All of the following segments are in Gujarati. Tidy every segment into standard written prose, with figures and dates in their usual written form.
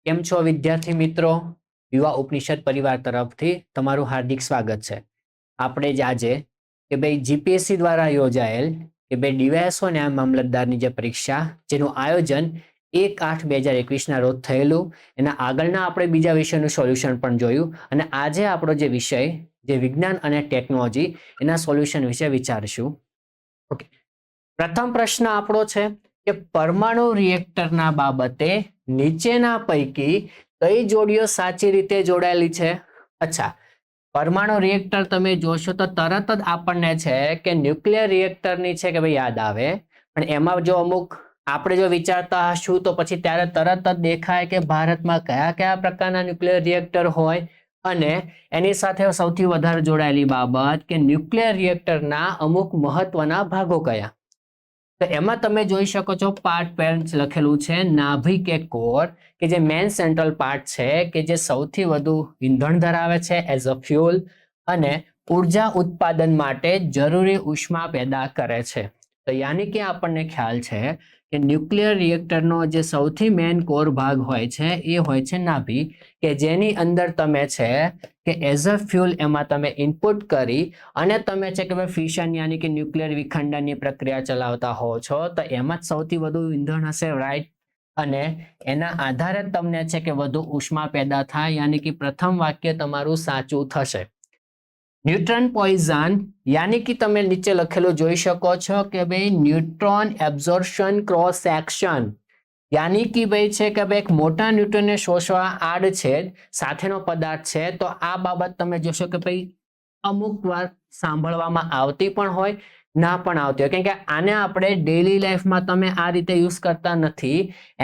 કેમ છો વિદ્યાર્થી મિત્રો? યુવા ઉપનિષદ પરિવાર તરફથી તમારું હાર્દિક સ્વાગત છે. આપણે જ આજે કે ભાઈ જીપીએસસી દ્વારા યોજાયેલ કે ભાઈ ડીવાયએસઓ ન્યાય મામલતદારની જે પરીક્ષા જેનું આયોજન 1/8/2021 રોજ થયેલું, એના આગળના આપણે બીજા વિષયનું સોલ્યુશન પણ જોયું અને આજે આપણો જે વિષય જે વિજ્ઞાન અને ટેકનોલોજી એના સોલ્યુશન વિશે વિચારશું. ઓકે, પ્રથમ પ્રશ્ન આપણો છે કે પરમાણુ રિએક્ટરના બાબતે નીચેના પૈકી કઈ જોડીઓ સાચી રીતે જોડાયેલી છે? અચ્છા, પરમાણુ રિએક્ટર તમે જોશો તો તરત જ આપણને છે કે ન્યુક્લિયર રિએક્ટરની છે કે ભાઈ યાદ આવે, પણ એમાં જો અમુક આપણે જો વિચારતા હશું તો પછી ત્યારે તરત જ દેખાય કે ભારતમાં કયા કયા પ્રકારના ન્યુક્લિયર રિએક્ટર હોય અને એની સાથે સૌથી વધારે જોડાયેલી બાબત કે ન્યુક્લિયર રિએક્ટરના અમુક મહત્વના ભાગો કયા. તો એમાં તમે જોઈ શકો છો પાર્ટ પેર લખેલું છે નાભિ કે કોર, કે જે મેન સેન્ટ્રલ પાર્ટ છે કે જે સૌથી વધુ ઈંધણ ધરાવે છે એઝ અ ફ્યુલ અને ઉર્જા ઉત્પાદન માટે જરૂરી ઉષ્મા પેદા કરે છે. તો યાની કે આપણને ખ્યાલ છે કે ન્યુક્લિયર રિએક્ટરનો જે સૌથી મેન કોર ભાગ હોય છે એ હોય છે નાભિ, કે જેની અંદર તમે છે કે એઝ અ ફ્યુલ એમાં તમે ઇનપુટ કરી અને તમે છે કે ફિશન યાની કે ન્યુક્લિયર વિખંડનની પ્રક્રિયા ચલાવતા હો છો તો એમાં જ સૌથી વધુ ઈંધણ હશે, રાઈટ? અને એના આધારે તમને છે કે વધુ ઉષ્મા પેદા થાય, યાની કે પ્રથમ વાક્ય તમારું સાચું થશે. ન્યુટ્રોન પોઈઝન યાની કે તમે નીચે લખેલું જોઈ શકો છો કે ભાઈ ન્યુટ્રોન એબ્ઝોર્પ્શન ક્રોસ સેક્શન, યાની કે ભાઈ છે કે ભાઈ એક મોટા ન્યુટ્રોનને શોષવા આડછેદ સાથેનો પદાર્થ છે. તો આ બાબત તમે જોશો કે ભાઈ અમુક વાર સાંભળવામાં આવતી પણ હોય, ના પણ આવતી હોય, કેમ કે આને આપણે ડેઈલી લાઈફમાં તમે આ રીતે યુઝ કરતા નથી.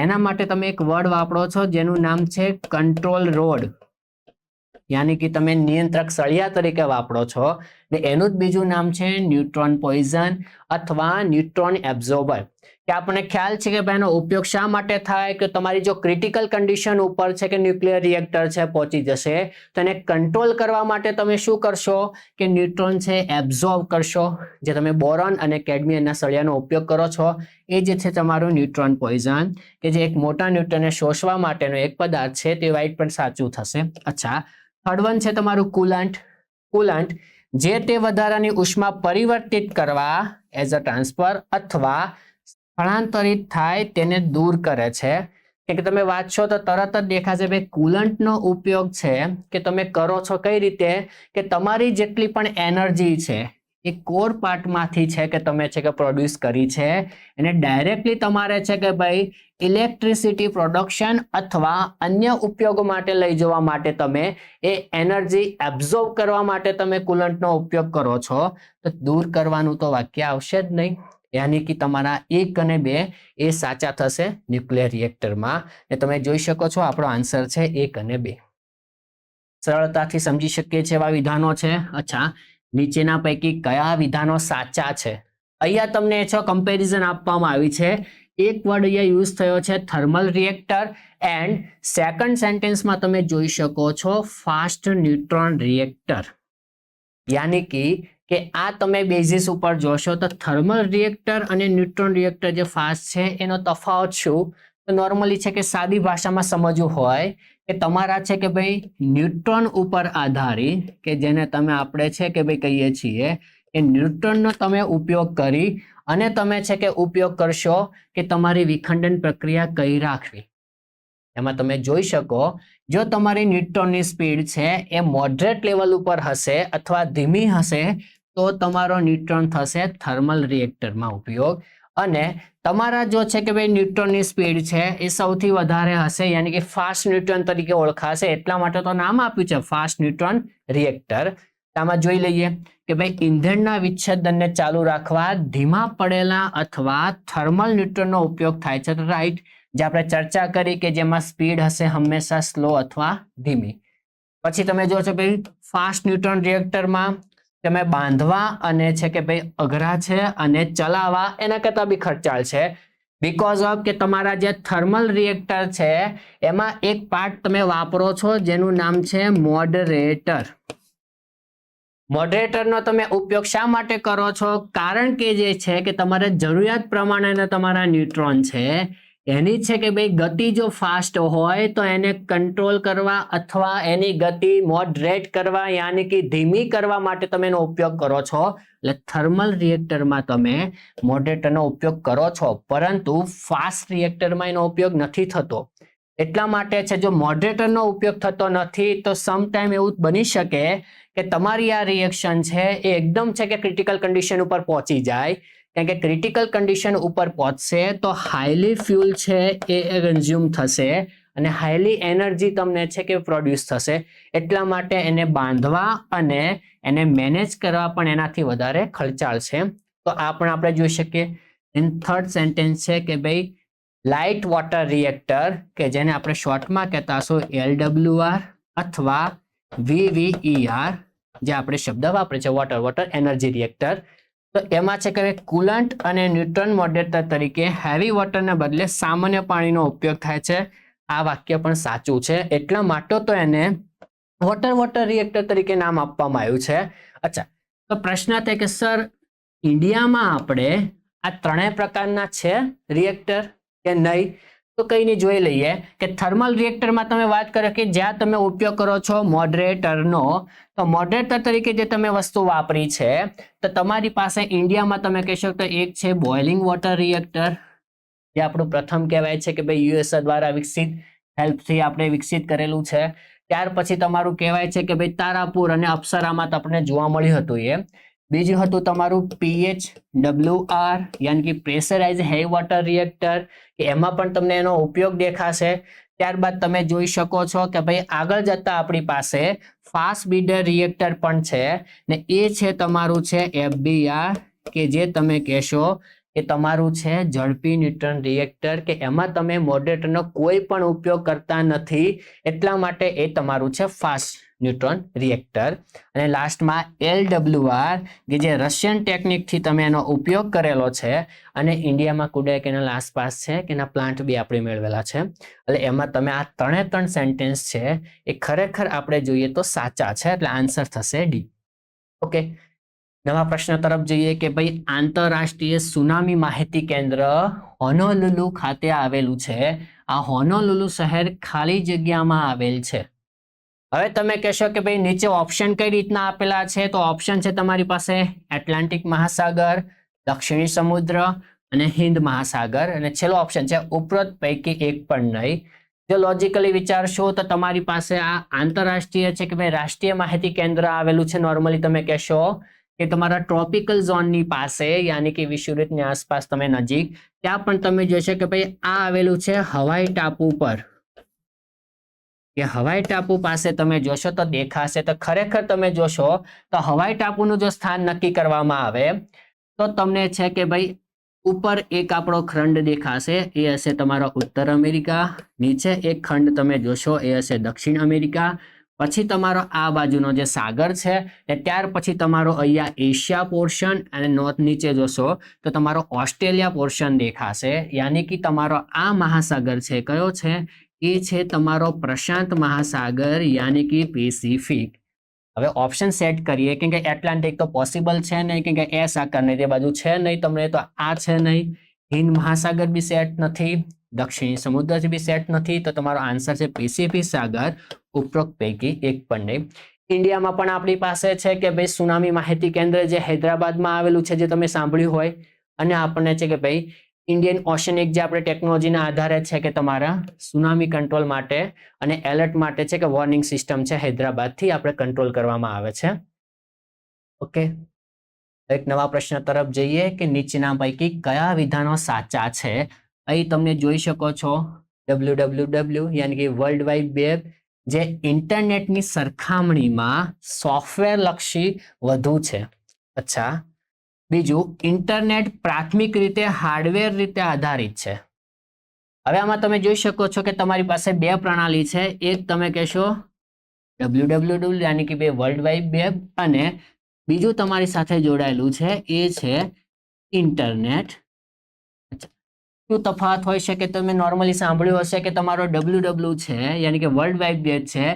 એના માટે તમે એક વર્ડ વાપરો છો જેનું નામ છે કંટ્રોલ રોડ, યાની કે તમે નિયંત્રક સળિયા તરીકે વાપરો છો ને એનું જ બીજું નામ છે ન્યુટ્રોન પોઈઝન અથવા ન્યુટ્રોન એબ્ઝોર્બર. કે આપણને ખ્યાલ છે કે ભાઈ એનો ઉપયોગ શા માટે થાય કે તમારી જો ક્રિટિકલ કન્ડિશન ઉપર છે કે ન્યુક્લિયર રિએક્ટર છે પહોંચી જશે તો એને કંટ્રોલ કરવા માટે તમે શું કરશો કે ન્યુટ્રોન છે એબ્ઝોર્બ કરશો, જે તમે બોરોન અને કેડમિયમના સળિયાનો ઉપયોગ કરો છો એ જે છે તમારું ન્યુટ્રોન પોઈઝન, કે જે એક મોટા ન્યુટ્રોનને શોષવા માટેનો એક પદાર્થ છે. તે વાઇટ પણ સાચું થશે. અચ્છા, થર્ડ વન છે તમારું કુલન્ટ. કુલન્ટ જે તે વધારાની ઉષ્મા પરિવર્તિત કરવા એઝ અ ટ્રાન્સફર અથવા સ્થળાંતરિત થાય તેને દૂર કરે છે. કે તમે વાંચશો તો તરત જ દેખાશે ભાઈ કુલન્ટનો ઉપયોગ છે કે તમે કરો છો કઈ રીતે કે તમારી જેટલી પણ એનર્જી છે એ કોર પાર્ટમાંથી છે કે તમે છે કે પ્રોડ્યુસ કરી છે એને ડાયરેક્ટલી તમારે છે કે ભાઈ ઇલેક્ટ્રિસિટી પ્રોડક્શન અથવા અન્ય ઉપયોગ માટે લઈ જવા માટે તમે એ એનર્જી એબ્ઝોર્બ કરવા માટે તમે કુલન્ટનો ઉપયોગ કરો છો. તો દૂર કરવાનું તો વાક્ય આવશે જ નહીં, યાની કે તમારા 1 અને 2 એ સાચા થશે ન્યુક્લિયર રિએક્ટરમાં. ને તમે જોઈ શકો છો આપણો આન્સર છે 1 અને 2. સરળતાથી સમજી શકીએ છીએ એવા વિધાનો છે. અચ્છા, નીચેના પૈકી કયા વિધાનો સાચા છે? અહીંયા તમને કમ્પેરિઝન આપવામાં આવી છે. એક વર્ડ અહીંયા યુઝ થયો છે થર્મલ રિએક્ટર એન્ડ સેકન્ડ સેન્ટેન્સમાં તમે જોઈ શકો છો ફાસ્ટ ન્યુટ્રોન રિએક્ટર, યાની કે આ તમે બેઝિસ ઉપર જોશો તો થર્મલ રિએક્ટર અને ન્યુટ્રોન રિએક્ટર જે ફાસ્ટ છે એનો તફાવત શું? તો નોર્મલી છે કે સાદી ભાષામાં સમજવું હોય કે તમારા છે કે ભાઈ ન્યુટ્રોન ઉપર આધારિત, કે જેને તમે આપણે છે કે ભાઈ કહીએ છીએ કે ન્યુટ્રોનનો તમે ઉપયોગ કરી અને તમે છે કે ઉપયોગ કરશો કે તમારી વિખંડન પ્રક્રિયા કઈ રાખવી. એમાં તમે જોઈ શકો જો તમારી ન્યુટ્રોનની સ્પીડ છે એ મોડરેટ લેવલ ઉપર હશે અથવા ધીમી હશે તો તમારો ન્યુટ્રોન થશે થર્મલ રિએક્ટરમાં ઉપયોગ, અને તમારા જો છે કે ભાઈ ન્યુટ્રોનની સ્પીડ છે એ સૌથી વધારે હશે યાની કે ફાસ્ટ ન્યુટ્રોન તરીકે ઓળખાશે, એટલા માટે તો નામ આપ્યું છે ફાસ્ટ ન્યુટ્રોન રિએક્ટર. આમાં જોઈ લઈએ કે ભાઈ ઈંધણના વિચ્છેદનને ચાલુ રાખવા ધીમા પડેલા અથવા થર્મલ ન્યુટ્રોનનો ઉપયોગ થાય છે, રાઈટ? જે આપણે ચર્ચા કરી કે જેમાં સ્પીડ હશે હંમેશા સ્લો અથવા ધીમી. પછી તમે જો છો ભાઈ ફાસ્ટ ન્યુટ્રોન રિએક્ટરમાં તમે બાંધવા અને છે કે ભાઈ અઘરા છે અને ચલાવવા એના કરતા બી ખર્ચાળ છે, બીકોઝ ઓફ કે તમારા જે થર્મલ રિએક્ટર છે એમાં એક પાર્ટ તમે વાપરો છો જેનું નામ છે મોડરેટર. મોડરેટરનો તમે ઉપયોગ શા માટે કરો છો? કારણ કે જે છે કે તમારે જરૂરિયાત પ્રમાણેના તમારા ન્યુટ્રોન છે એની છે કે ભાઈ ગતિ જો ફાસ્ટ હોય તો એને કંટ્રોલ કરવા અથવા એની ગતિ મોડરેટ કરવા યાની કે ધીમી કરવા માટે તમે એનો ઉપયોગ કરો છો. એટલે થર્મલ રિએક્ટરમાં તમે મોડરેટરનો ઉપયોગ કરો છો, પરંતુ ફાસ્ટ રિએક્ટરમાં એનો ઉપયોગ નથી થતો. એટલા માટે છે જો મોડરેટરનો ઉપયોગ થતો નથી તો સમટાઈમ એવું બની શકે કે તમારી આ રિએક્શન છે એ એકદમ છે કે ક્રિટિકલ કન્ડિશન ઉપર પહોંચી જાય. કારણ કે ક્રિટિકલ કન્ડિશન ઉપર પહોંચશે તો હાઈલી ફ્યુલ છે એ કન્ઝ્યુમ થશે અને હાઈલી એનર્જી તમને છે કે પ્રોડ્યુસ થશે. એટલા માટે એને બાંધવા અને એને મેનેજ કરવા પણ એનાથી વધારે ખર્ચાળ છે. તો આ પણ આપણે જોઈ શકીએ. થર્ડ સેન્ટેન્સ છે કે ભાઈ લાઇટ વોટર રિએક્ટર, કે જેને આપણે શોર્ટમાં કહેતા હશું LWR અથવા VVER, જે આપણે શબ્દ વાપરે છે વોટર એનર્જી રિએક્ટર. તો એમાં છે કે કુલન્ટ અને ન્યુટ્રન મોડરેટર તરીકે હેવી વોટરના બદલે સામાન્ય પાણીનો ઉપયોગ થાય છે. આ વાક્ય પણ સાચું છે. એટલા માટે તો એને વોટર રિએક્ટર તરીકે નામ આપવામાં આવ્યું છે. અચ્છા, તો પ્રશ્ન થાય કે સર ઇન્ડિયામાં આપણે આ ત્રણેય પ્રકારના છે રિએક્ટર કે નહીં? તો કઈ નહીં, જોઈ લઈએ કે થર્મલ રિએક્ટરમાં તમે વાત કરો કે જ્યાં તમે ઉપયોગ કરો છો મોડરેટરનો, તો મોડરેટર તરીકે જે તમે વસ્તુ વાપરી છે તો તમારી પાસે ઇન્ડિયામાં તમે કહેશો તો એક છે બોઇલિંગ વોટર રિએક્ટર, જે આપણું પ્રથમ કહેવાય છે કે ભાઈ યુએસએ દ્વારા વિકસિત હેલ્પથી આપણે વિકસિત કરેલું છે. ત્યાર પછી તમારું કહેવાય છે કે ભાઈ તારાપુર અને અપ્સરામાં તમને જોવા મળ્યું હતું એ. બીજું હતું તમારું PHWR યાની કે પ્રેશરાઇઝ હેવી વોટર રિએક્ટર, કે એમાં પણ તમને એનો ઉપયોગ દેખાશે. ત્યારબાદ તમે જોઈ શકો છો કે ભાઈ આગળ જતા આપણી પાસે ફાસ્ટ બીડર રિએક્ટર પણ છે ને એ છે તમારું છે FBR, કે જે તમે કહેશો કે તમારું છે ઝડપી ન્યુટ્રન રિએક્ટર, કે એમાં તમે મોડરેટરનો કોઈ પણ ઉપયોગ કરતા નથી. એટલા માટે એ તમારું છે ફાસ્ટ ન્યુટ્રોન રિએક્ટર. અને લાસ્ટમાં LWR, કે જે રશિયન ટેકનિકથી તમે એનો ઉપયોગ કરેલો છે અને ઇન્ડિયામાં કુડેક એના આસપાસ છે કે એના પ્લાન્ટ બી આપણે મેળવેલા છે. એટલે એમાં તમે આ ત્રણ સેન્ટેન્સ છે એ ખરેખર આપણે જોઈએ તો સાચા છે. એટલે આન્સર થશે ડી. ઓકે, નવા પ્રશ્ન તરફ જઈએ કે ભાઈ આંતરરાષ્ટ્રીય સુનામી માહિતી કેન્દ્ર હોનોલુલુ ખાતે આવેલું છે. આ હોનોલુલુ શહેર ખાલી જગ્યામાં આવેલ છે. હવે તમે કહેશો કે ભાઈ નીચે ઓપ્શન કઈ રીતના આપેલા છે? તો ઓપ્શન છે તમારી પાસે એટલાન્ટિક મહાસાગર, દક્ષિણી સમુદ્ર અને હિન્દ મહાસાગર, અને છેલ્લો ઓપ્શન છે ઉપરોક્ત પૈકી એક પણ નહીં. જો લોજિકલી વિચારશો તો તમારી પાસે આ આંતરરાષ્ટ્રીય છે કે ભાઈ રાષ્ટ્રીય માહિતી કેન્દ્ર આવેલું છે. નોર્મલી તમે કહેશો કે તમારા ટ્રોપિકલ ઝોનની પાસે યાની કે વિષુવવૃત્તની આસપાસ તમે નજીક, ત્યાં પણ તમે જોશો કે ભાઈ આ આવેલું છે હવાઈ ટાપુ પર, કે હવાઈ ટાપુ પાસે તમે જોશો તો દેખાશે. તો ખરેખર તમે જોશો તો હવાઈ ટાપુનું જો સ્થાન નક્કી કરવામાં આવે તો તમને છે કે ભાઈ ઉપર એક આપણો ખંડ દેખાશે, એ હશે તમારો ઉત્તર અમેરિકા. નીચે એક ખંડ તમે જોશો એ હશે દક્ષિણ અમેરિકા. પછી તમારો આ બાજુનો જે સાગર છે ને ત્યાર પછી તમારો અહીંયા એશિયા પોર્શન, અને નોર્થ નીચે જોશો તો તમારો ઓસ્ટ્રેલિયા પોર્શન દેખાશે. યાની કે તમારો આ મહાસાગર છે કયો છે? એ છે તમારો પ્રશાંત મહાસાગર યાની કે પેસિફિક. હવે ઓપ્શન સેટ કરીએ, કેમ કે એટલાન્ટિક તો પોસિબલ છે નહીં, કેમ કે એસ આકાર નહીં, તે બાજુ છે નહીં તમને, તો આ છે નહીં. હિન્દ મહાસાગર બી સેટ નથી, દક્ષિણી સમુદ્ર બી સેટ નથી, તો તમારો આન્સર છે પેસિફિક સાગર, ઉપરોક્ત પૈકી એક પણ નહીં. ઇન્ડિયામાં પણ આપણી પાસે છે કે ભાઈ સુનામી માહિતી કેન્દ્ર જે હૈદરાબાદમાં આવેલું છે, જે તમે સાંભળ્યું હોય. અને આપણને છે કે ભાઈ ઇન્ડિયન ઓશનિક જે આપણે ટેકનોલોજીના આધારે છે કે તમારા સુનામી કંટ્રોલ માટે અને એલર્ટ માટે છે કે વોર્નિંગ સિસ્ટમ છે હૈદરાબાદથી આપણે કંટ્રોલ કરવામાં આવે છે. ઓકે, એક નવા પ્રશ્ન તરફ જઈએ કે નીચેના પૈકી કયા વિધાનો સાચા છે? અહીં તમને જોઈ શકો છો www યાની કે વર્લ્ડ વાઇડ વેબ, જે ઇન્ટરનેટની સરખામણીમાં સોફ્ટવેર લક્ષી વધુ છે. અચ્છા, બીજું ઇન્ટરનેટ પ્રાથમિક રીતે હાર્ડવેર રીતે આધારિત છે. હવે આમાં તમે જોઈ શકો છો કે તમારી પાસે બે પ્રણાલી છે. એક તમે કહેશો www યાની કે બે વર્લ્ડ વાઇડ વેબ, અને બીજું તમારી સાથે જોડાયેલું છે એ છે ઇન્ટરનેટ. શું તફાવત હોઈ શકે? તમે નોર્મલી સાંભળ્યું હશે કે તમારો www છે યાની કે વર્લ્ડ વાઇડ વેબ છે,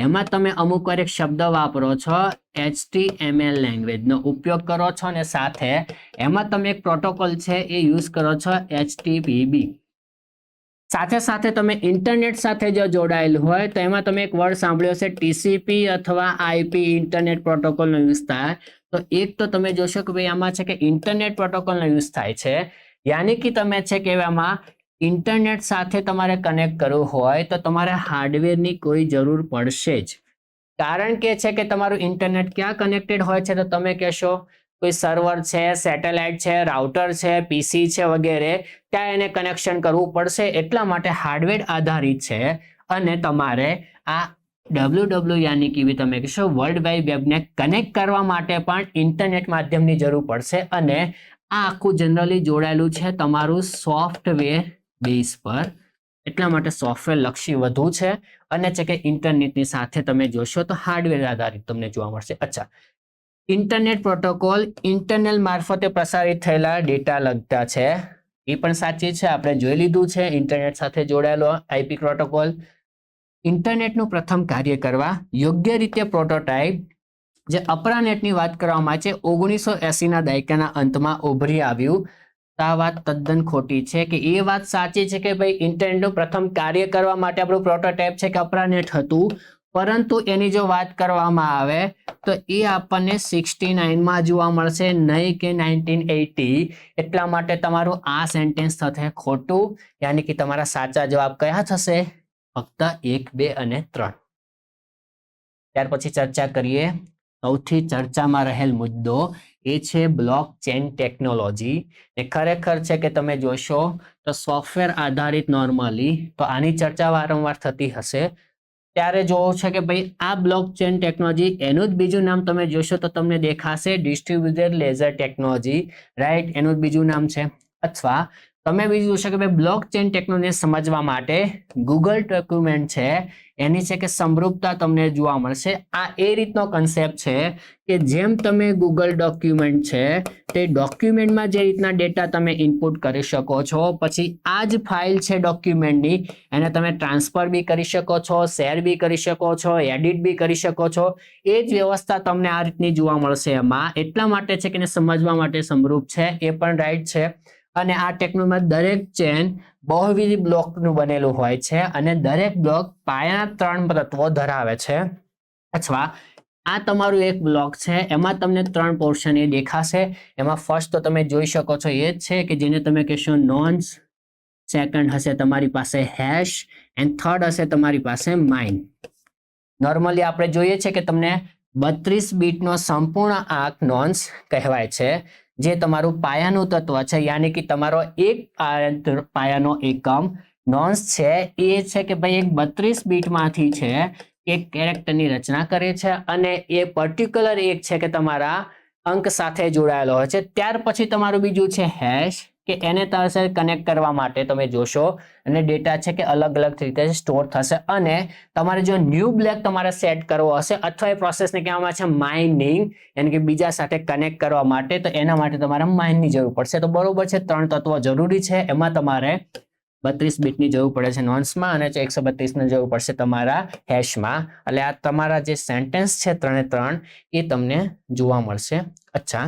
એમાં તમે અમુક વાર એક શબ્દ વાપરો છો HTML લેંગ્વેજનો ઉપયોગ કરો છો, અને સાથે એમાં તમે એક પ્રોટોકોલ છે એ યુઝ કરો છો HTTP. સાથે સાથે તમે ઇન્ટરનેટ સાથે જો જોડાયેલું હોય તો એમાં તમે એક વર્ડ સાંભળ્યો હશે ટીસીપી અથવા આઈપી ઇન્ટરનેટ પ્રોટોકોલનો યુઝ થાય. તો એક તો તમે જોશો કે ભાઈ આમાં છે કે ઇન્ટરનેટ પ્રોટોકોલનો યુઝ થાય છે, યાની કે તમે છે કે આમાં ઇન્ટરનેટ સાથે તમારે કનેક્ટ કરવું હોય તો તમારે હાર્ડવેરની કોઈ જરૂર પડશે જ. કારણ કે છે કે તમારું ઇન્ટરનેટ ક્યાં કનેક્ટેડ હોય છે તો તમે કહેશો કોઈ સર્વર છે, સેટેલાઇટ છે, રાઉટર છે, પીસી છે વગેરે, ત્યાં એને કનેક્શન કરવું પડશે. એટલા માટે હાર્ડવેર આધારિત છે અને તમારે આ WW યાની કે તમે કહેશો વર્લ્ડ વાઇડ વેબને કનેક્ટ કરવા માટે પણ ઇન્ટરનેટ માધ્યમની જરૂર પડશે. અને આ આખું જનરલી જોડાયેલું છે તમારું સોફ્ટવેર બેઝ પર, એટલા માટે સોફ્ટવેર લક્ષી વધુ છે અને છે કે ઇન્ટરનેટની સાથે તમે જોશો તો હાર્ડવેર આધારિત તમને જોવા મળશે. અચ્છા, ઇન્ટરનેટ પ્રોટોકોલ ઇન્ટરનેટ મારફતે પ્રસારિત થયેલા ડેટા લગતા છે, એ પણ સાચી છે, આપણે જોઈ લીધું છે. ઇન્ટરનેટ સાથે જોડાયેલો આઈપી પ્રોટોકોલ ઇન્ટરનેટનું પ્રથમ કાર્ય કરવા યોગ્ય રીતે પ્રોટોટાઇપ જે અપરાનેટની વાત કરવામાં છે 1980ના દાયકાના અંતમાં ઉભરી આવ્યું. આ વાત તદ્દન ખોટી છે કે એ વાત સાચી છે કે ભાઈ ઇન્ટરનેટનું પ્રથમ કાર્ય કરવા માટે આપણું પ્રોટોટાઇપ છે કે અપરાનેટ હતું, પરંતુ એની જો વાત કરવામાં આવે તો એ આપણને 69માં જોવા મળશે, નહીં કે 1980. એટલા માટે તમારું આ સેન્ટેન્સ થશે ખોટું, યાની કે તમારા સાચા જવાબ કયા થશે? ફક્ત 1, 2 અને 3. ત્યાર પછી ચર્ચા કરીએ સૌથી ચર્ચામાં રહેલ મુદ્દો, એ છે બ્લોકચેન ટેકનોલોજી. એ ખરેખર છે કે તમે જોશો તો સોફ્ટવેર આધારિત નોર્મલી તો આની ચર્ચા વારંવાર થતી હશે. ત્યારે જોવું છે કે ભાઈ આ બ્લોકચેન ટેકનોલોજી, એનું જ બીજું નામ તમે જોશો તો તમને દેખાશે ડિસ્ટ્રીબ્યુટેડ લેઝર ટેકનોલોજી, રાઈટ? એનું જ બીજું નામ છે. અથવા તમે બીજું જોશો કે ભાઈ બ્લોકચેન ટેકનોલોજી સમજવા માટે ગૂગલ ડોક્યુમેન્ટ છે એની છે કે સમરૂપતા તમને જોવા મળશે. આ એ રીતનો કન્સેપ્ટ છે કે જેમ તમે ગૂગલ ડોક્યુમેન્ટ છે તે ડોક્યુમેન્ટમાં જે રીતના ડેટા તમે ઇનપુટ કરી શકો છો, પછી આ જ ફાઇલ છે ડોક્યુમેન્ટની, એને તમે ટ્રાન્સફર બી કરી શકો છો, શેર બી કરી શકો છો, એડિટ બી કરી શકો છો. એ જ વ્યવસ્થા તમને આ રીતની જોવા મળશે એમાં. એટલા માટે છે કે એને સમજવા માટે સમરૂપ છે, એ પણ રાઈટ છે. અને આ ટેકનોલોજીમાં દરેક ચેન બહુવિધ બ્લોકનું બનેલું હોય છે અને દરેક બ્લોક પાયાના 3 તત્વો ધરાવે છે. અથવા આ તમારું એક બ્લોક છે, એમાં તમને 3 પોર્શન એ દેખાશે. એમાં ફર્સ્ટ તો તમે જોઈ શકો છો એ જ છે કે જેને તમે કહેશો નોન્સ, સેકન્ડ હશે તમારી પાસે હેશ, એન્ડ થર્ડ હશે તમારી પાસે માઇન. નોર્મલી આપણે જોઈએ છે કે તમને 32 બીટનો સંપૂર્ણ આંક નોન્સ કહેવાય છે, જે તમારું પાયાનું તત્વ છે, યાની કે તમારો એક પાયાનો એકમ નોન્સ છે. એ છે કે ભાઈ એક 32 બીટમાંથી છે એક કેરેક્ટરની રચના કરે છે અને એ પર્ટિક્યુલર એક છે કે તમારા અંક સાથે જોડાયેલો હોય છે. ત્યાર પછી તમારું બીજું છે હેશ, કે એને તમારે કનેક્ટ કરવા માટે તમે જોશો અને ડેટા છે કે અલગ અલગ રીતે સ્ટોર થશે. અને તમારે જો ન્યૂ બ્લોક તમારે સેટ કરવો હશે અથવા એ પ્રોસેસને કહેવામાં આવે છે માઇનિંગ, એટલે કે બીજા સાથે કનેક્ટ કરવા માટે, તો એના માટે તમારે માઇનની જરૂર પડશે. તો બરોબર છે, 3 તત્વો જરૂરી છે. એમાં તમારે 32 બીટની જરૂર પડે છે નોન્સમાં અને 132ની જરૂર પડશે તમારા હેશમાં. એટલે આ તમારા જે સેન્ટેન્સ છે 3 એ તમને જોવા મળશે. અચ્છા,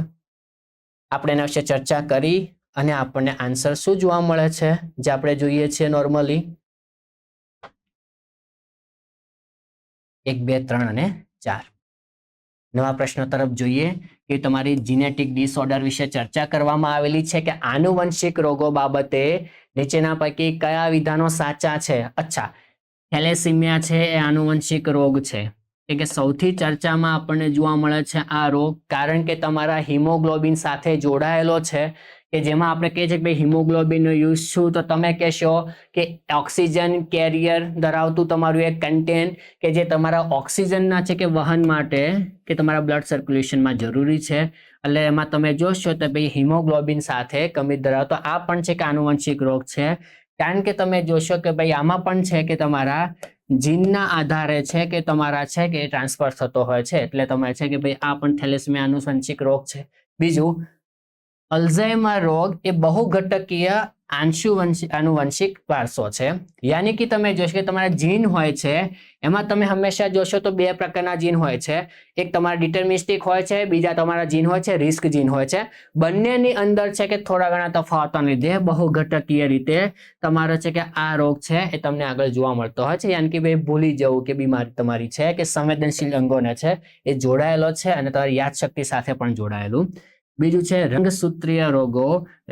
આપણે એના વિશે ચર્ચા કરી અને આપણને આન્સર શું જોવા મળે છે જે આપણે જોઈએ છીએ નોર્મલી? 1, 2, 3 અને 4. નવા પ્રશ્નો તરફ જોઈએ કે તમારી જીનેટિક ડિસઓર્ડર વિશે ચર્ચા કરવામાં આવેલી છે કે આનુવંશિક રોગો બાબતે નીચેના પૈકી કયા વિધાનો સાચા છે? અચ્છા, થેલેસીમિયા છે એ આનુવંશિક રોગ છે, કે સૌથી ચર્ચામાં આપણને જોવા મળે છે આ રોગ, કારણ કે તમારા હિમોગ્લોબિન સાથે જોડાયેલો છે, કે જેમાં આપણે કહીએ છીએ કે ભાઈ હિમોગ્લોબિનનો યુઝ શું, તો તમે કહેશો કે ઓક્સિજન કેરિયર ધરાવતું તમારું એક કન્ટેન્ટ કે જે તમારા ઓક્સિજનના છે કે વહન માટે કે તમારા બ્લડ સર્ક્યુલેશનમાં જરૂરી છે. એટલે એમાં તમે જોશો તો ભાઈ હિમોગ્લોબિન સાથે કમી ધરાવતો આ પણ છે કે આનુવંશિક રોગ છે. કારણ કે તમે જોશો કે ભાઈ આમાં પણ છે કે તમારા જીનના આધારે છે કે તમારા છે કે ટ્રાન્સફર થતો હોય છે. એટલે તમે છે કે ભાઈ આ પણ થેલેસેમિયા આનુવંશિક રોગ છે. બીજું, અલ્ઝાઇમર રોગ એ બહુઘટકીય આનુવંશિક વારસો છે। યાની કે તમે જોશો કે તમારા જીન હોય છે એમાં તમે હંમેશા જોશો તો બે પ્રકારના જીન હોય છે, એક તમારા ડિટર્મિનિસ્ટિક હોય છે, બીજા તમારા જીન હોય છે રિસ્ક જીન હોય છે। બંનેની અંદર છે કે થોડા ઘણા તફાવતોને લીધે બહુઘટકીય રીતે તમારો છે કે આ રોગ છે એ તમને આગળ જોવા મળતો હોય છે। યાની કે ભાઈ ભૂલી જવું કે બીમારી તમારી છે કે સંવેદનશીલ અંગોને છે એ જોડાયેલો છે અને તમારી યાદશક્તિ સાથે પણ જોડાયેલું। બીજું છે રંગસૂત્રીય રોગો,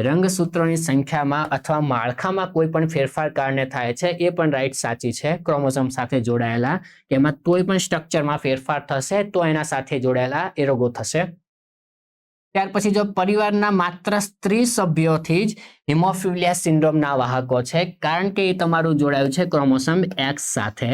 રંગસૂત્રોની સંખ્યામાં અથવા માળખામાં કોઈ પણ ફેરફાર કારણે થાય છે, એ પણ રાઈટ સાચી છે। ક્રોમોઝોમ સાથે જોડાયેલા કે એમાં કોઈ પણ સ્ટ્રક્ચરમાં ફેરફાર થશે તો એના સાથે જોડાયેલા એ રોગો થશે। ત્યાર પછી જો પરિવારના માત્ર સ્ત્રી સભ્યોથી જ હિમોફિલિયા સિન્ડ્રોમના વાહકો છે, કારણ કે એ તમારું જોડાયું છે ક્રોમોસોમ એક્સ સાથે।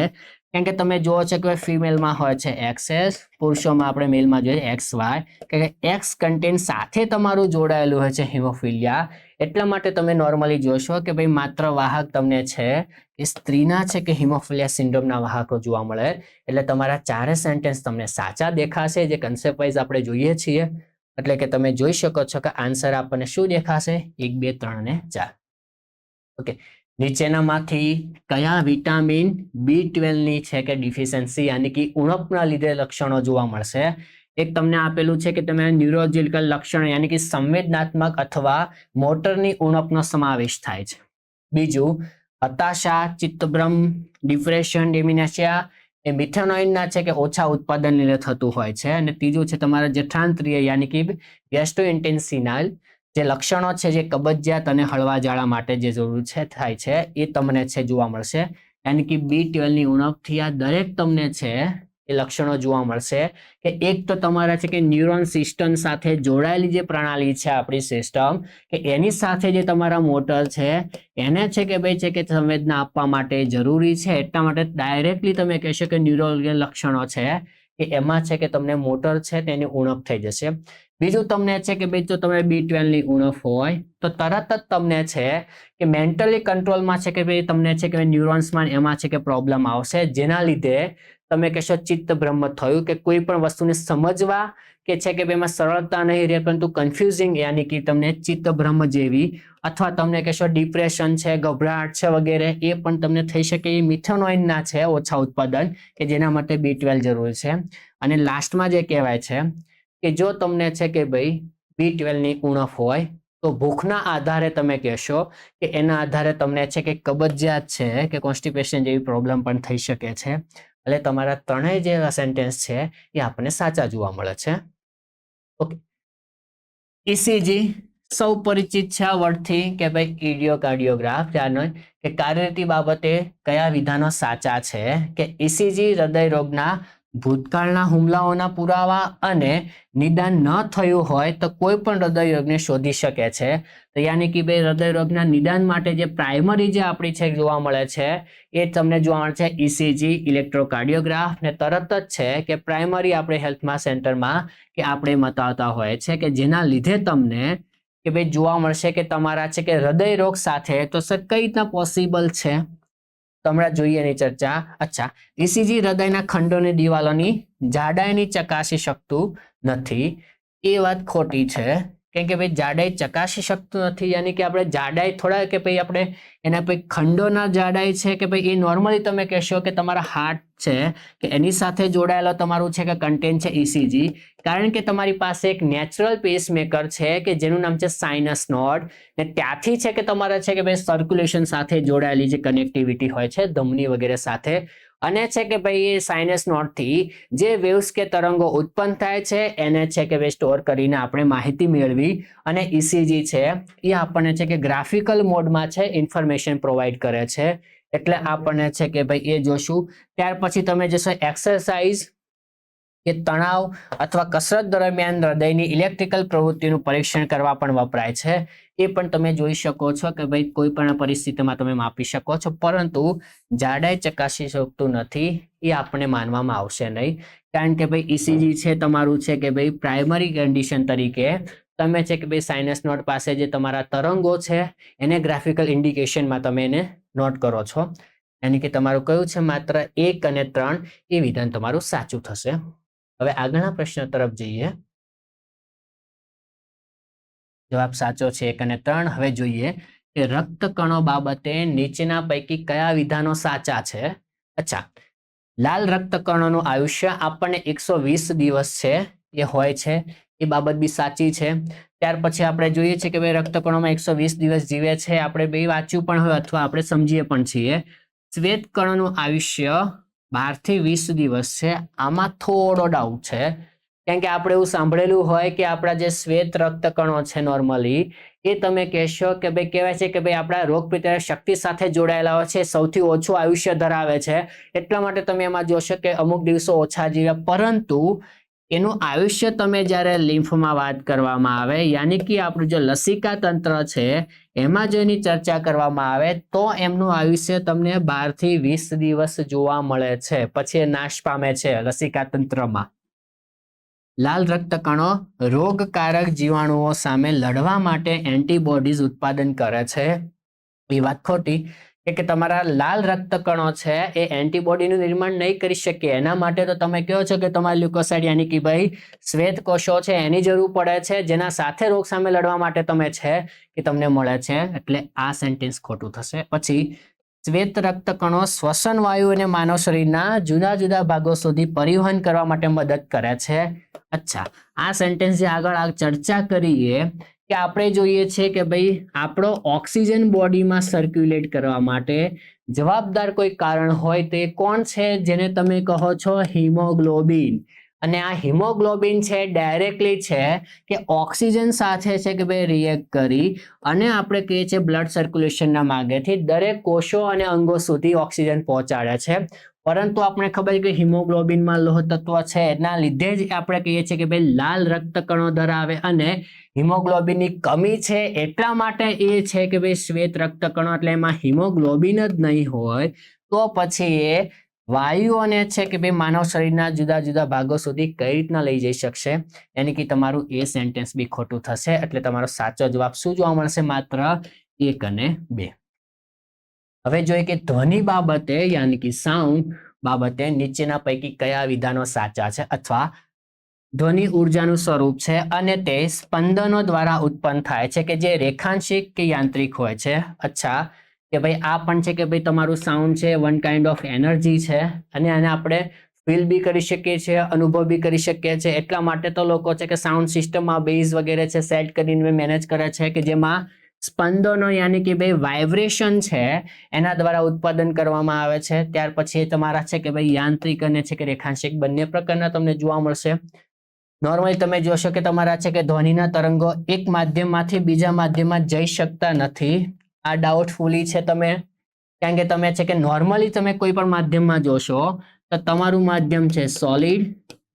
કેમ કે તમે જુઓ છો કે ફિમેલમાં હોય છે XS, પુરુષોમાં આપણે મેલમાં જોઈએ XY, કે એક્સ કન્ટેન્ટ સાથે તમારું જોડાયેલું હોય છે હિમોફિલિયા। એટલા માટે તમે નોર્મલી જોશો કે ભાઈ માત્ર વાહક તમને છે એ સ્ત્રીના છે કે હિમોફિલિયા સિન્ડ્રોમના વાહકો જોવા મળે। એટલે તમારા ચારે સેન્ટેન્સ તમને સાચા દેખાશે, જે કન્સેપ્ટ વાઇઝ આપણે જોઈએ છીએ। એટલે કે તમે જોઈ શકો છો કે આન્સર આપણને શું દેખાશે, 1, 2, 3 અને 4। ઓકે, નીચેનામાંથી કયા વિટામિન B12 ની છે કે ડિફિશિયન્સી યાની કે ઉણપના લીધે લક્ષણો જોવા મળશે? એક તમને આપેલું છે કે તમે ન્યુરોલોજીકલ લક્ષણો યાની કે સંવેદનાત્મક અથવા મોટરની ઉણપનો સમાવેશ થાય છે। બીજું હતાશા, ચિત્તભ્રમ, ડિપ્રેશન, ડિમેન્શિયા એ મિથેનોઇનના છે કે ઓછા ઉત્પાદન લીધે થતું હોય છે। અને ત્રીજું છે તમારા જઠરાંતરીય યાની કે ગેસ્ટ્રોઇન્ટેસ્ટિનલ જે લક્ષણો છે, જે કબજિયાત અને હળવા ઝાડા માટે જે જરૂર છે થાય છે, એ તમને છે જોવા મળશે। યાની કે B12 ની ઉણપથી આ દરેક તમને છે એ લક્ષણો જોવા મળશે। કે એક તો તમારા છે કે ન્યુરોન સિસ્ટમ સાથે જોડાયેલી જે પ્રણાલી છે આપણી સિસ્ટમ, કે એની સાથે જે તમારા મોટર છે એને છે કે ભાઈ છે કે સંવેદના આપવા માટે જરૂરી છે। એટલા માટે ડાયરેક્ટલી તમે કહેશો કે ન્યુરોલોજીકલ લક્ષણો છે કે એમાં છે કે તમને મોટર છે તેની ઉણપ થઈ જશે। બીજું તમને છે કે ભાઈ જો તમે B12 ની ઉણપ હોય તો તરત જ તમને છે કે મેન્ટલી કંટ્રોલમાં છે કે ભાઈ તમને છે કે ન્યુરોન્સમાં એમાં છે કે પ્રોબ્લેમ આવશે, જેના લીધે તમે કહેશો ચિત્તભ્રમ થયું, કે કોઈ પણ વસ્તુને સમજવા કે છે કે ભાઈ એમાં સરળતા નહીં રહે પરંતુ કન્ફ્યુઝિંગ યાની કે તમને ચિત્તભ્રમ જેવી, અથવા તમને કહેશો ડિપ્રેશન છે, ગભરાટ છે વગેરે, એ પણ તમને થઈ શકે। એ મિથેનોઇનના છે ઓછા ઉત્પાદન કે જેના માટે B12 જરૂર છે। અને લાસ્ટમાં જે કહેવાય છે કે જો તમને છે કે ભાઈ B12 ની ઉણપ હોય તો ભૂખના આધારે તમે કહેશો કે એના આધારે તમને છે કે કબજિયાત છે કે કોન્સ્ટિપેશન જેવી પ્રોબ્લેમ પણ થઈ શકે છે। એટલે તમારા ત્રણેય જે સેન્ટેન્સ છે એ આપણને સાચા જોવા મળે છે। ઓકે, ECG સૌ પરિચિત છે આ વર્ડથી કે ભાઈ ઇડિયોકાર્ડિયોગ્રાફ, જાણો કે કાર્યરીતિ બાબતે કયા વિધાનો સાચા છે? કે ECG હૃદય રોગના ભૂતકાળના હુમલાઓના પુરાવા અને નિદાન ન થયું હોય તો કોઈ પણ હૃદય રોગને શોધી શકે છે। તો યાની કે ભાઈ હૃદય રોગના નિદાન માટે જે પ્રાઇમરી જે આપણી છે જોવા મળે છે એ તમને જોવા મળે છે ECG, ઇલેક્ટ્રોકાર્ડિયોગ્રાફ, ને તરત જ છે કે પ્રાઇમરી આપણે હેલ્થમાં સેન્ટરમાં કે આપણે બતાવતા હોય છે, કે જેના લીધે તમને કે ભાઈ જોવા મળશે કે તમારા છે કે હૃદય રોગ સાથે તો સર કઈ રીતના પોસિબલ છે, તમને જોઈએ એની ચર્ચા। અચ્છા, ECG હૃદયના ખંડોની દિવાલોની જાડાઈની ચકાસી શકતું નથી, એ વાત ખોટી છે। કેમ કે ભાઈ જાડાઈ ચકાસી શકતું નથી યાની કે આપણે જાડાઈ થોડા કે ભાઈ આપણે એના પછી ખંડોના જાડાઈ છે કે ભાઈ એ નોર્મલી તમે કહેશો કે તમારા હાર્ટ છે કે એની સાથે જોડાયેલો તમારું છે કે કન્ટેન્ટ છે ECG, કારણ કે તમારી પાસે એક નેચરલ પેસમેકર છે કે જેનું નામ છે સાઇનસ નોડ, ને ત્યાંથી છે કે તમારે છે કે ભાઈ સર્ક્યુલેશન સાથે જોડાયેલી જે કનેક્ટિવિટી હોય છે ધમની વગેરે સાથે, અને છે કે ભાઈ એ સાઇનસ નોડથી જે વેવ્સ કે તરંગો ઉત્પન્ન થાય છે એને છે કે ભાઈ સ્ટોર કરીને આપણે માહિતી મેળવી, અને ECG છે એ આપણને છે કે ગ્રાફિકલ મોડમાં છે ઇન્ફોર્મેશન પ્રોવાઈડ કરે છે। એટલે આપણને છે કે ભાઈ એ જોશું। ત્યાર પછી તમે જશો એક્સરસાઇઝ કે તણાવ અથવા કસરત દરમિયાન હૃદયની ઇલેક્ટ્રિકલ પ્રવૃત્તિનું પરીક્ષણ કરવા પણ વપરાય છે। એ પણ તમે જોઈ શકો છો કે ભાઈ કોઈ પણ પરિસ્થિતિમાં તમે માપી શકો છો, પરંતુ જાડાઈ ચકાસી શકતું નથી એ આપણે માનવામાં આવશે નહીં, કારણ કે ભાઈ ECG છે તમારું છે કે ભાઈ પ્રાઇમરી કન્ડિશન તરીકે તમે છે કે ભાઈ સાઇનસ નોડ પાસે જે તમારા તરંગો છે એને ગ્રાફિકલ ઇન્ડિકેશનમાં તમે એને નોટ કરો છો। યાની કે તમારું કયું છે માત્ર 1 અને 3 એ વિધાન તમારું સાચું થશે। હવે આગળના પ્રશ્ન તરફ જઈએ। જવાબ સાચો છે 1 અને 3। હવે જોઈએ કે રક્તકણો બાબતે નીચેના પૈકી કયા વિધાનો સાચા છે? અચ્છા, લાલ રક્તકણોનું આયુષ્ય આપણને 120 દિવસ છે એ હોય છે, એ બાબત બી સાચી છે. ત્યાર પછી આપણે જોઈએ છીએ કે ભાઈ રક્તકણોમાં 120 દિવસ જીવે છે, આપણે બે વાંચ્યું પણ હોય અથવા આપણે સમજીએ પણ છીએ. શ્વેત કણોનું આયુષ્ય 12 થી 20 દિવસ છે, આમાં થોડો ડાઉટ છે, કેમ કે આપણે એવું સાંભળેલું હોય કે આપણા જે શ્વેત રક્તકણો છે નોર્મલી એ તમે કહેશો કે ભાઈ કહેવાય છે કે ભાઈ આપણા રોગ પ્રતિકારક શક્તિ સાથે જોડાયેલા હોય છે, સૌથી ઓછું આયુષ્ય ધરાવે છે, એટલા માટે તમે એમાં જોશો કે અમુક દિવસો ઓછા જીવે. પરંતુ એનું આયુષ્ય તમે જ્યારે લિમ્ફમાં વાત કરવામાં આવે, યાની કે આપણું જે લસિકા તંત્ર છે એમાં જો એની ચર્ચા કરવામાં આવે તો એમનું આયુષ્ય તમને 12 થી 20 દિવસ જોવા મળે છે, પછી એ નાશ પામે છે લસિકા તંત્રમાં. લાલ રક્તકણો રોગકારક જીવાણુઓ સામે લડવા માટે એન્ટીબોડીઝ ઉત્પાદન કરે છે, એ વાત ખોટી. કે તમારા લાલ રક્તકણો છે એ એન્ટીબોડીનું નિર્માણ નહીં કરી શકે, એના માટે તો તમે કહો છો કે તમારા લ્યુકોસાઇડ યાની કે ભાઈ શ્વેત કોષો છે એની જરૂર પડે છે, જેના સાથે રોગ સામે લડવા માટે તમે છે કે તમને મળે છે, એટલે આ સેન્ટેન્સ ખોટું થશે. પછી શ્વેત રક્તકણો શ્વસન વાયુ અને માનવ શરીરના જુદા જુદા ભાગો સુધી પરિવહન કરવા માટે મદદ કરે છે. અચ્છા, આ સેન્ટેન્સ જે આગળ ચર્ચા કરીએ કે આપણે જોઈએ છીએ કે ભાઈ આપણો ઓક્સિજન બોડીમાં સર્ક્યુલેટ કરવા માટે જવાબદાર કોઈ કારણ હોય તે કોણ છે? જેને તમે કહો છો હિમોગ્લોબિન. અને આ હિમોગ્લોબિન છે ડાયરેક્ટલી છે કે ઓક્સિજન સાથે છે કે ભાઈ રિએક્ટ કરી અને આપણે કહીએ છીએ બ્લડ સર્ક્યુલેશનના માર્ગેથી દરેક કોષો અને અંગો સુધી ઓક્સિજન પહોંચાડે છે. પરંતુ આપણે ખબર છે કે હિમોગ્લોબિનમાં લોહ તત્વ છે, એના લીધે જ આપણે કહીએ છીએ કે ભાઈ લાલ રક્તકણો ધરાવે અને હિમોગ્લોબિનની કમી છે એટલા માટે એ છે કે ભાઈ શ્વેત રક્તકણો, એટલે એમાં હિમોગ્લોબિન જ નહીં હોય તો પછી એ વાયુઓને છે કે ભાઈ માનવ શરીરના જુદા જુદા ભાગો સુધી કઈ રીતના લઈ જઈ શકશે? યાની કે તમારું એ સેન્ટેન્સ બી ખોટું થશે, એટલે તમારો સાચો જવાબ શું જોવા મળશે? માત્ર 1 અને 2. હવે જોઈએ કે ધ્વનિ બાબતે યાની કે સાઉન્ડ બાબતે નીચેના પૈકી કયા વિધાનો સાચા છે? અથવા ધ્વનિ ઉર્જાનું સ્વરૂપ છે અને તે સ્પંદનો દ્વારા ઉત્પન્ન થાય છે કે જે રેખાંશિક કે યાંત્રિક હોય છે. અચ્છા, કે ભાઈ આ પણ છે કે ભાઈ તમારું સાઉન્ડ છે વન કાઇન્ડ ઓફ એનર્જી છે અને આને આપણે ફીલ બી કરી શકીએ છીએ, અનુભવ બી કરી શકીએ છીએ. એટલા માટે તો લોકો છે કે સાઉન્ડ સિસ્ટમમાં બેઝ વગેરે છે સેટ કરીને મેનેજ કરે છે કે જેમાં સ્પંદનો યાની કે ભાઈ વાઇબ્રેશન છે એના દ્વારા ઉત્પાદન કરવામાં આવે છે. ત્યાર પછી તમારા છે કે ભાઈ યાંત્રિક અને છે કે રેખાંશિક બંને પ્રકારના તમને જોવા મળશે. નોર્મલી તમે જોશો કે તમારા છે કે ધ્વનિના તરંગો એક માધ્યમમાંથી બીજા માધ્યમમાં જઈ શકતા નથી. આ ડાઉટફુલી છે તમે, કારણ કે તમે છે કે નોર્મલી તમે કોઈ પણ માધ્યમમાં જોશો તો તમારું માધ્યમ છે સોલિડ,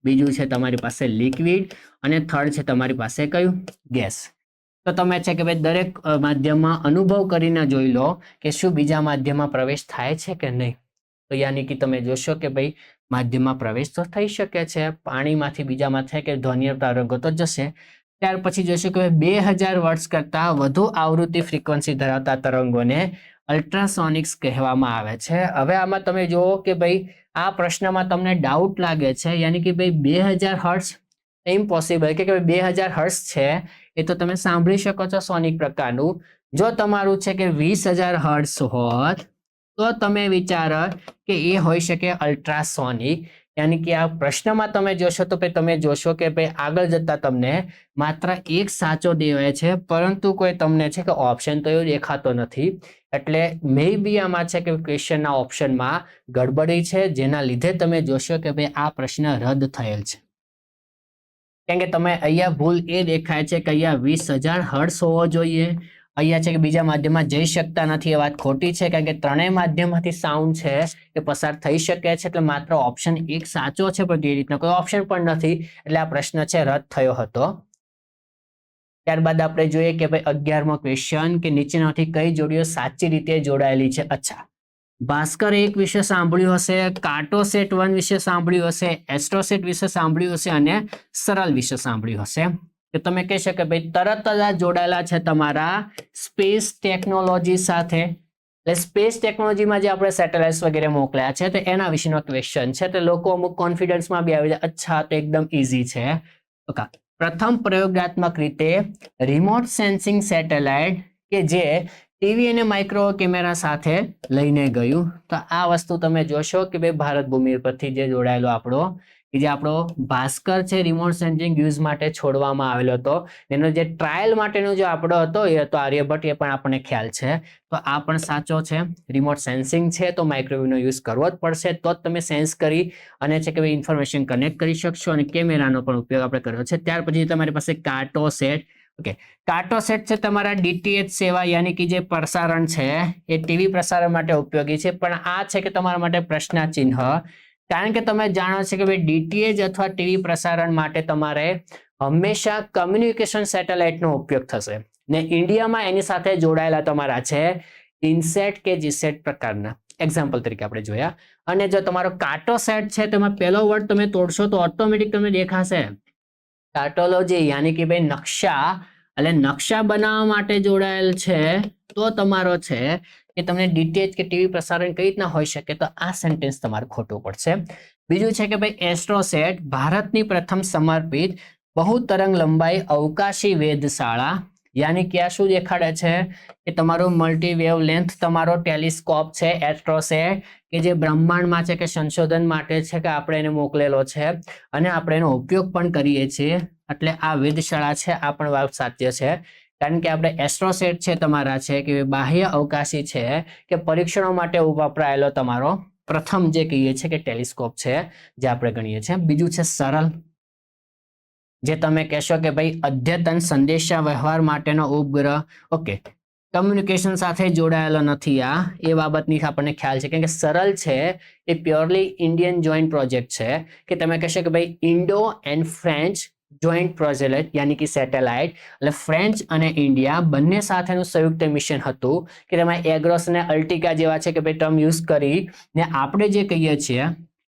બીજું છે તમારી પાસે લિક્વિડ અને થર્ડ છે તમારી પાસે કયું? ગેસ. તો તમે છે કે ભાઈ દરેક માધ્યમમાં અનુભવ કરીને જોઈ લો કે શું બીજા માધ્યમમાં પ્રવેશ થાય છે કે નહીં. તો યાની કે તમે જોશો કે ભાઈ માધ્યમમાં પ્રવેશ તો થઈ શકે છે, પાણીમાંથી બીજામાં થાય કે ધ્વનિ તરંગો તો જશે. ત્યાર પછી જોશો કે 2000 વર્ટ્સ કરતા વધુ આવૃત્તિ ફ્રીક્વન્સી ધરાવતા તરંગોને અલ્ટ્રાસોનિક્સ કહેવામાં આવે છે. હવે આમાં તમે જુઓ કે ભાઈ આ પ્રશ્નમાં તમને ડાઉટ લાગે છે, યાની કે ભાઈ 2000 હર્ટ્ઝ ઇમ્પોસિબલ, કે 2000 હર્ટ્ઝ છે એ તો તમે સાંભળી શકો છો સોનિક પ્રકારનું. જો તમારું છે કે 20000 હર્ટ્ઝ હોત તો તમે વિચારો કે એ હોઈ શકે અલ્ટ્રાસોનિક. યાની કે આ પ્રશ્નમાં તમે જોશો તો તમે જોશો કે ભાઈ આગળ જતા તમને માત્ર એક સાચો દેવાય છે, પરંતુ કોઈ તમને છે કે ઓપ્શન તો એવો દેખાતો નથી. એટલે મે બી આમાં છે કે ક્વેશ્ચનના ઓપ્શનમાં ગડબડી છે, જેના લીધે તમે જોશો કે ભાઈ આ પ્રશ્ન રદ થયેલ છે. કેમ કે તમે અહીંયા ભૂલ એ દેખાય છે કે અહીંયા 20000 હર્ટ્ઝ હોવો જોઈએ, અહીંયા છે કે બીજા માધ્યમમાં જઈ શકતા નથી, એ વાત ખોટી છે, કારણ કે ત્રણેય માધ્યમમાંથી સાઉન્ડ છે એ પસાર થઈ શકે છે. એટલે માત્ર ઓપ્શન એક સાચો છે, પણ એ રીતનો કોઈ ઓપ્શન પણ નથી, એટલે આ પ્રશ્ન છે રદ થયો હતો. ત્યારબાદ આપણે જોઈએ કે ભાઈ 11મો ક્વેશ્ચન કે નીચેનામાંથી કઈ જોડીઓ સાચી રીતે જોડાયેલી છે? અચ્છા, ભાસ્કર 1 વિશે સાંભળ્યું હશે, કાર્ટોસેટ 1 વિશે સાંભળ્યું હશે, એસ્ટ્રોસેટ વિશે સાંભળ્યું હશે અને સરળ વિશે સાંભળ્યું હશે. તો તમે કહી શકો કે ભાઈ તરત જ આ જોડાયેલા છે તમારા સ્પેસ ટેકનોલોજી સાથે. એટલે સ્પેસ ટેકનોલોજીમાં જે આપણે સેટેલાઇટ્સ વગેરે મોકલ્યા છે તો એના વિશેનો ક્વેશ્ચન છે, તો લોકો અમુક કોન્ફિડન્સમાં બી આવી જાય. અચ્છા, તો એકદમ ઇઝી છે. ઓકે, પ્રથમ પ્રયોગાત્મક રીતે રિમોટ સેન્સિંગ સેટેલાઇટ કે જે ટીવી અને માઇક્રો કેમેરા સાથે લઈને ગયું. તો આ વસ્તુ તમે જોશો કે ભાઈ ભારત ભૂમિ પરથી જે જોડાયેલો આપણો કે જે આપણો ભાસ્કર છે રિમોટ સેન્સિંગ યુઝ માટે છોડવામાં આવેલો હતો. એનો જે ટ્રાયલ માટેનો જે આપણો હતો એ હતો આર્યભટ્ટ, એ પણ આપણને ખ્યાલ છે. તો આ પણ સાચો છે. રિમોટ સેન્સિંગ છે તો માઇક્રોવેવનો યુઝ કરવો જ પડશે, તો જ તમે સેન્સ કરી અને છે કે ભાઈ ઇન્ફોર્મેશન કનેક્ટ કરી શકશો. અને કેમેરાનો પણ ઉપયોગ આપણે કર્યો છે. ત્યાર પછી તમારી પાસે કાર્ટોસેટ. ઓકે, કાર્ટોસેટ છે તમારા ડીટીએચ સેવા યાની કે જે પ્રસારણ છે એ ટીવી પ્રસારણ માટે ઉપયોગી છે. પણ આ છે કે તમારા માટે પ્રશ્નાચિહ્ન, કારણ કે તમે જાણો છો કે ભાઈ ડીટીએચ અથવા ટીવી પ્રસારણ માટે તમારે હંમેશા કમ્યુનિકેશન સેટેલાઇટનો ઉપયોગ થશે. ને ઇન્ડિયામાં એની સાથે જોડાયેલા તમારા છે ઇનસેટ કે જીસેટ પ્રકારના. એક્ઝામ્પલ તરીકે આપણે જોયા. અને જો તમારો કાર્ટોસેટ છે તેમાં પહેલો વર્ડ તમે તોડશો તો ઓટોમેટિક તમને દેખાશે કાર્ટોલોજી, યાની કે ભાઈ નકશા, એટલે નકશા બનાવવા માટે જોડાયેલ છે. તો તમારો છે કે તમને ડીટીએચ કે ટીવી પ્રસારણ કઈ રીતના હોઈ શકે, તો આ સેન્ટેન્સ તમારે ખોટું પડશે. બીજું છે કે ભાઈ એસ્ટ્રોસેટ ભારતની પ્રથમ સમર્પિત બહુતરંગ લંબાઈ અવકાશી વેધશાળા, યાની કે આ શું દેખાડે છે કે તમારો મલ્ટી વેવ લેન્થ તમારો ટેલિસ્કોપ છે એસ્ટ્રોસેટ, કે જે બ્રહ્માંડમાં છે કે સંશોધન માટે છે કે આપણે એને મોકલેલો છે અને આપણે એનો ઉપયોગ પણ કરીએ છીએ. એટલે આ વેધશાળા છે આ પણ વાત સાચી છે, કારણ કે આપણે એસ્ટ્રોસેટ છે તમારા છે કે બાહ્ય અવકાશી છે કે પરીક્ષણો માટે વપરાયેલો તમારો પ્રથમ જે કહીએ છીએ કે ટેલિસ્કોપ છે જે આપણે ગણીએ છીએ. બીજું છે સરળ, જે તમે કહેશો કે ભાઈ અદ્યતન સંદેશા વ્યવહાર માટેનો ઉપગ્રહ. ઓકે, કમ્યુનિકેશન સાથે જોડાયેલો નથી આ, એ બાબતની આપણને ખ્યાલ છે. કેમ કે સરળ છે એ પ્યોરલી ઇન્ડિયન જોઈન્ટ પ્રોજેક્ટ છે, કે તમે કહેશો કે ભાઈ Indo and French joint project યાની કે સેટેલાઇટ, એટલે ફ્રેન્ચ અને ઇન્ડિયા બંને સાથેનું સંયુક્ત મિશન હતું કે તેમાં એગ્રોસ અને અલ્ટિકા જેવા છે કે ભાઈ ટર્મ યુઝ કરી ને આપણે જે કહીએ છીએ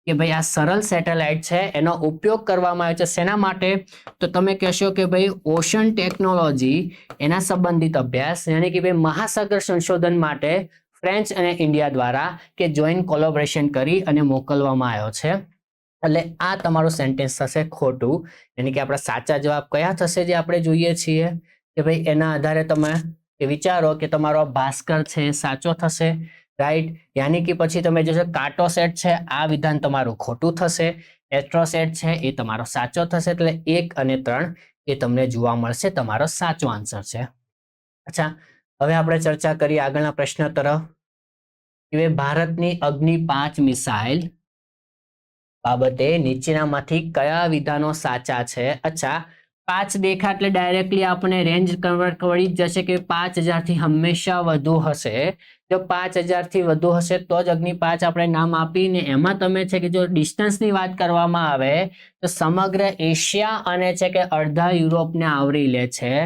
કે ભાઈ આ સરળ સેટેલાઇટ છે એનો ઉપયોગ કરવામાં આવે છે. શેના માટે, તો તમે કહેશો કે ભાઈ ઓશન ટેકનોલોજી એના સંબંધિત અભ્યાસ, યાની કે ભાઈ મહાસાગર સંશોધન માટે ફ્રેન્ચ અને ઇન્ડિયા દ્વારા કે જોઈન્ટ કોલોબરેશન કરી અને મોકલવામાં આવ્યો છે. એટલે આ તમારું સેન્ટેન્સ થશે ખોટું. યાની કે આપણા સાચા જવાબ કયા થશે જે આપણે જોઈએ છીએ કે ભાઈ એના આધારે તમે વિચારો કે તમારો ભાસ્કર છે એ સાચો થશે, રાઈટ. યાની કે પછી તમે જોશો કાર્ટોસેટ છે આ વિધાન તમારું ખોટું થશે, એસ્ટ્રોસેટ છે એ તમારો સાચો થશે. એટલે 1 અને 3 એ તમને જોવા મળશે તમારો સાચો આન્સર છે. અચ્છા, હવે આપણે ચર્ચા કરીએ આગળના પ્રશ્ન તરફ કે ભારતની અગ્નિ 5 મિસાઇલ બાબતે નીચેનામાંથી કયા વિધાનો સાચા છે. અચ્છા, 5 દેખા એટલે ડાયરેક્ટલી આપણે રેન્જ કન્વર્ટ કરી જ જશે કે 5000 થી હંમેશા વધુ હશે. જો 5000 થી વધુ હશે તો જ અગ્નિ 5 આપણે નામ આપીને એમાં તમે છે કે જો ડિસ્ટન્સની વાત કરવામાં આવે તો સમગ્ર એશિયા અને છે કે અડધા યુરોપને આવરી લે છે.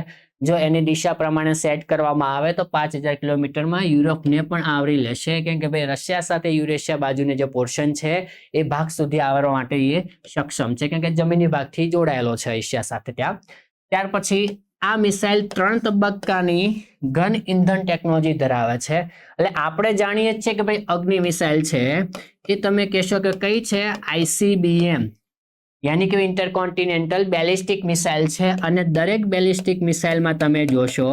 જો એની દિશા પ્રમાણે સેટ કરવામાં આવે તો 5000 કિલોમીટરમાં યુરોપને પણ આવરી લેશે, કેમ કે ભાઈ રશિયા સાથે યુરેશિયા બાજુની જે પોર્શન છે એ ભાગ સુધી આવવા માટે એ સક્ષમ છે, કેમ કે જમીની ભાગથી જોડાયેલો છે એશિયા સાથે ત્યાં. ત્યાર પછી આ મિસાઇલ 3 તબક્કાની ઘન ઇંધણ ટેકનોલોજી ધરાવે છે. એટલે આપણે જાણીએ છીએ કે ભાઈ અગ્નિ મિસાઇલ છે એ તમે કહેશો કે કઈ છે, ICBM યાની કે ઇન્ટરકોન્ટિનેન્ટલ બેલિસ્ટિક મિસાઇલ છે. અને દરેક બેલિસ્ટિક મિસાઇલમાં તમે જોશો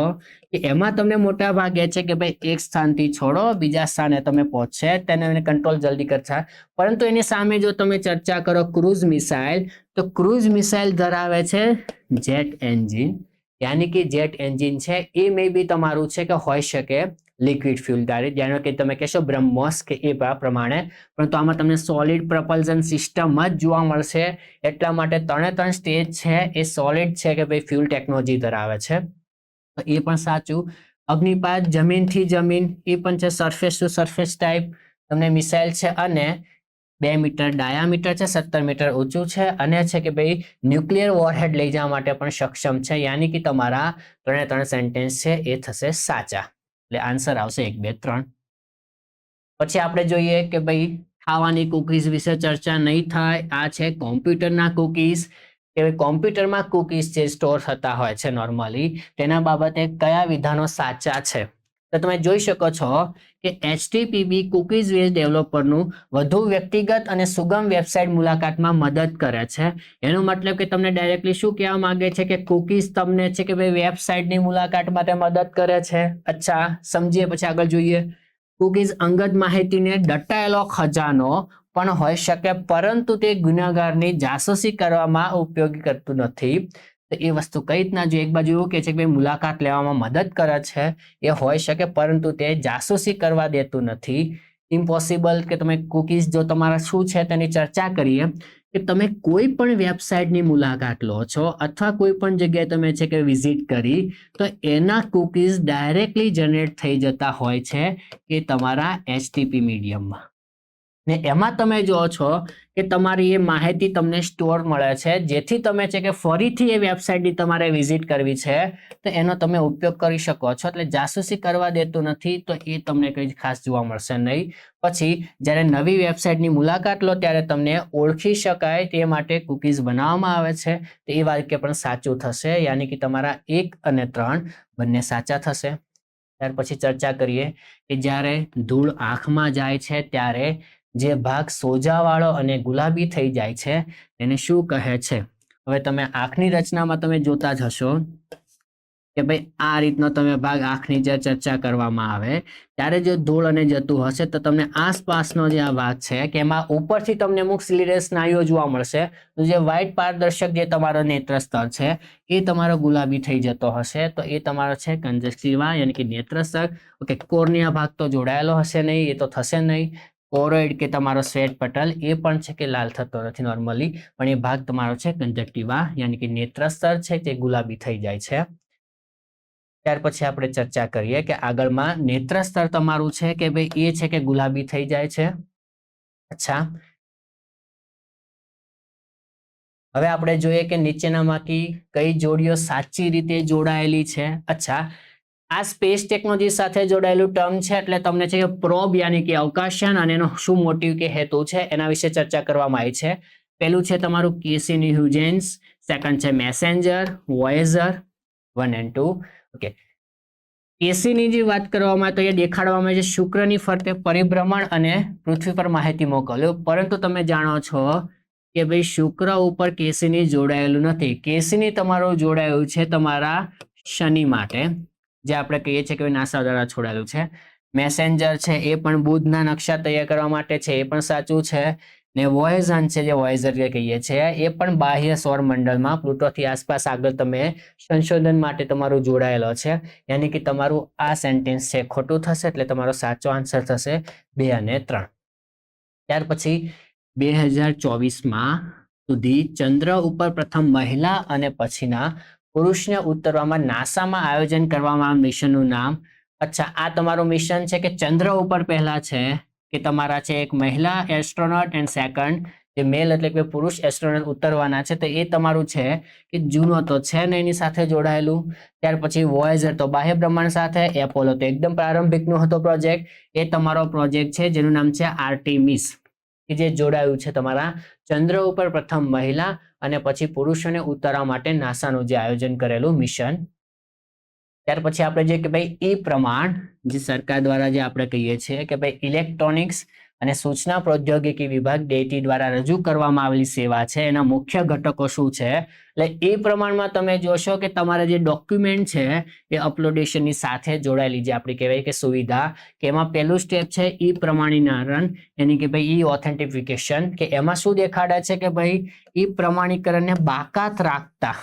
કે એમાં તમને મોટા ભાગે છે કે ભાઈ એક સ્થાનથી છોડો બીજા સ્થાને તમે પહોંચશે, તેને કંટ્રોલ જલ્દી કરશે. પરંતુ એની સામે જો તમે ચર્ચા કરો ક્રુઝ મિસાઇલ, તો ક્રુઝ મિસાઇલ ધરાવે છે જેટ એન્જિન, યાની કે જેટ એન્જિન છે એ મે બી તમારું છે કે હોઈ શકે લિક્વિડ ફ્યુલ ધારિત, જાણો કે તમે કહેશો બ્રહ્મોસ કે એ પ્રમાણે, પરંતુ આમાં તમને સોલિડ પ્રપલ્ઝન સિસ્ટમ જ જોવા મળશે. એટલા માટે 3 સ્ટેજ છે એ સોલિડ છે કે ભાઈ ફ્યુલ ટેકનોલોજી ધરાવે છે. તો એ પણ સાચું. અગ્નિ 5 જમીનથી જમીન એ પણ છે, સરફેસ ટુ સરફેસ ટાઈપ તમને મિસાઇલ છે અને 2 મીટર ડાયામીટર છે, 17 મીટર ઊંચું છે અને છે કે ભાઈ ન્યુક્લિયર વોરહેડ લઈ જવા માટે પણ સક્ષમ છે. યાની કે તમારા 3 સેન્ટેન્સ છે એ થશે સાચા. એટલે આન્સર આવશે 1, 2, 3. પછી આપણે જોઈએ કે ભાઈ ખાવાની કુકીઝ વિશે ચર્ચા નહીં થાય. આ છે કોમ્પ્યુટરના કુકીઝ, કે કોમ્પ્યુટરમાં કુકીઝ જે સ્ટોર થતા હોય છે નોર્મલી, તેના બાબતે કયા વિધાનો સાચા છે. તો તમે જોઈ શકો છો કે HTTP કુકીઝ બેઝ ડેવલપરનું વધુ વ્યક્તિગત અને સુગમ વેબસાઇટ મુલાકાતમાં મદદ કરે છે. એનો મતલબ કે તમને ડાયરેક્ટલી શું કહેવા માંગે છે કે કુકીઝ તમને છે કે ભાઈ વેબસાઇટની મુલાકાત માટે મદદ કરે છે. અચ્છા, સમજીએ પછી આગળ જોઈએ. કુકીઝ અંગત માહિતીને દટાયેલો ખજાનો પણ હોઈ શકે, પરંતુ તે ગુનેગારની જાસૂસી કરવામાં ઉપયોગી કરતું નથી. તો એ વસ્તુ કઈ રીતના જોઈએ? એક બાજુ એવું કે છે કે ભાઈ મુલાકાત લેવામાં મદદ કરે છે, એ હોઈ શકે, પરંતુ તે જાસૂસી કરવા દેતું નથી. ઇમ્પોસિબલ કે તમે કુકીઝ જો તમારા શું છે તેની ચર્ચા કરીએ કે તમે કોઈ પણ વેબસાઇટની મુલાકાત લો છો અથવા કોઈ પણ જગ્યાએ તમે છે કે વિઝિટ કરી, તો એના કુકીઝ ડાયરેક્ટલી જનરેટ થઈ જતા હોય છે કે તમારા HTTP મીડિયમમાં, ને એમાં તમે જો છો કે તમારી એ માહિતી તમને સ્ટોર મળે છે, જેથી તમે છે કે ફરીથી એ વેબસાઇટની તમારે વિઝિટ કરવી છે તો એનો તમે ઉપયોગ કરી શકો છો. એટલે જાસૂસી કરવા દેતું નથી, તો એ તમને કંઈ ખાસ જોવા મળશે નહીં. પછી જ્યારે નવી વેબસાઇટની મુલાકાત લો ત્યારે તમને ઓળખી શકાય તે માટે કુકીઝ બનાવવામાં આવે છે. તો એ વાક્ય પણ સાચું થશે, યાની કે તમારા 1 અને 3 બંને સાચા થશે. ત્યાર પછી ચર્ચા કરીએ કે જ્યારે ધૂળ આંખમાં જાય છે ત્યારે જે ભાગ સોજાવાળો અને ગુલાબી થઈ જાય છે તેને શું કહે છે? હવે તમે આંખની રચનામાં તમે જોતા જ હશો કે ભાઈ આ રીતનો તમે ભાગ આંખની જે ચર્ચા કરવામાં આવે ત્યારે જો ધૂળ અને જતું હશે તો તમને આસપાસનો જે આ ભાગ છે કે એમાં ઉપરથી તમને અમુક સિલિન્ડર સ્નાયુઓ જોવા મળશે. તો જે વ્હાઇટ પારદર્શક જે તમારો નેત્ર સ્તર છે એ તમારો ગુલાબી થઈ જતો હશે, તો એ તમારો છે કંજક્ટિવા યાની કે નેત્ર સ્તર. ઓકે, કોર્નિયા ભાગ તો જોડાયેલો હશે નહીં, એ તો થશે નહીં. કોરોઇડ કે તમારો શ્વેત પટલ એ પણ છે કે લાલ થતો નથી નોર્મલી, પણ એ ભાગ તમારો છે કંજક્ટિવા યાની કે નેત્ર સ્તર છે તે ગુલાબી થઈ જાય છે. ત્યાર પછી આપણે ચર્ચા કરીએ કે આગળમાં નેત્ર સ્તર તમારું છે કે ભાઈ એ છે કે ગુલાબી થઈ જાય છે. અચ્છા, હવે આપણે જોઈએ કે નીચેનામાંથી કઈ જોડીઓ સાચી રીતે જોડાયેલી છે. અચ્છા, આ સ્પેસ ટેકનોલોજી સાથે જોડાયેલું ટર્મ છે, એટલે તમને છે કે પ્રોબ યાની કે અવકાશયાન અને એનો શું મોટિવ કે હેતુ છે એના વિશે ચર્ચા કરવામાં આવી છે. પહેલું છે તમારું કેસીની હ્યુજેન્સ, સેકન્ડ છે મેસેન્જર, વોયેજર 1 and 2. ઓકે, કેસીની જે વાત કરવામાં આવે તો એ દેખાડવામાં છે શુક્રની ફરતે પરિભ્રમણ અને પૃથ્વી પર માહિતી મોકલ્યો, પરંતુ તમે જાણો છો કે ભાઈ શુક્ર ઉપર કેસીની જોડાયેલું નથી. કેસીની તમારું જોડાયેલું છે તમારા શનિ માટે, જે આપણે કહીએ છીએ કે નાસા દ્વારા છોડાયેલું છે. મેસેન્જર છે એ પણ બુધના નકશા તૈયાર કરવા માટે છે, એ પણ સાચું છે. ને વોયેજર છે જે વોયેજર કહીએ છીએ એ પણ બાહ્ય સૌરમંડળમાં પ્લુટોથી આસપાસ આગળ તમે સંશોધન માટે તમારું જોડાયેલો છે. યાની કે તમારું આ સેન્ટેન્સ છે ખોટું થશે, એટલે તમારો સાચો આન્સર થશે 2 અને 3. ત્યાર પછી 2024માં સુધી ચંદ્ર ઉપર પ્રથમ મહિલા અને પછીના પુરુષને ઉતરવામાં નાસામાં આયોજન કરવામાં મિશનનું નામ. અચ્છા, આ તમારું મિશન છે કે ચંદ્ર ઉપર પહેલા છે કે તમારા છે એક મહિલા એસ્ટ્રોનોટ એન્ડ સેકન્ડ જે મેલ એટલે કે પુરુષ એસ્ટ્રોનોટ ઉતરવાના છે, તો એ તમારું છે કે જૂનો તો છે ને એની સાથે જોડાયેલું. ત્યાર પછી વોયેજર તો બાહ્ય બ્રહ્માંડ સાથે, એપોલો તો એકદમ પ્રારંભિકનો હતો પ્રોજેક્ટ, એ તમારો પ્રોજેક્ટ છે જેનું નામ છે આર્ટેમિસ, કે જે જોડાયું છે તમારા ચંદ્ર ઉપર પ્રથમ મહિલા અને પછી પુરુષોને ઉતારવા માટે નાસાનું જે આયોજન કરેલું મિશન. ત્યાર પછી આપણે જે કે ભાઈ ઈ પ્રમાણ જે સરકાર દ્વારા જે આપણે કહીએ છીએ કે ભાઈ ઇલેક્ટ્રોનિક્સ અને સૂચના પ્રૌદ્યોગિકી વિભાગ DETI દ્વારા રજૂ કરવામાં આવેલી સેવા છે, એના મુખ્ય ઘટકો શું છે? એટલે એ પ્રમાણમાં તમે જોશો કે તમારા જે ડોક્યુમેન્ટ છે એ અપલોડેશનની સાથે જોડાયેલી જે આપણી કહેવાય કે સુવિધા, કે એમાં પહેલું સ્ટેપ છે ઈ પ્રમાણીકરણ, એની કે ભાઈ ઈ ઓથેન્ટિફિકેશન, કે એમાં શું દેખાડે છે કે ભાઈ ઈ પ્રમાણીકરણને બાકાત રાખતા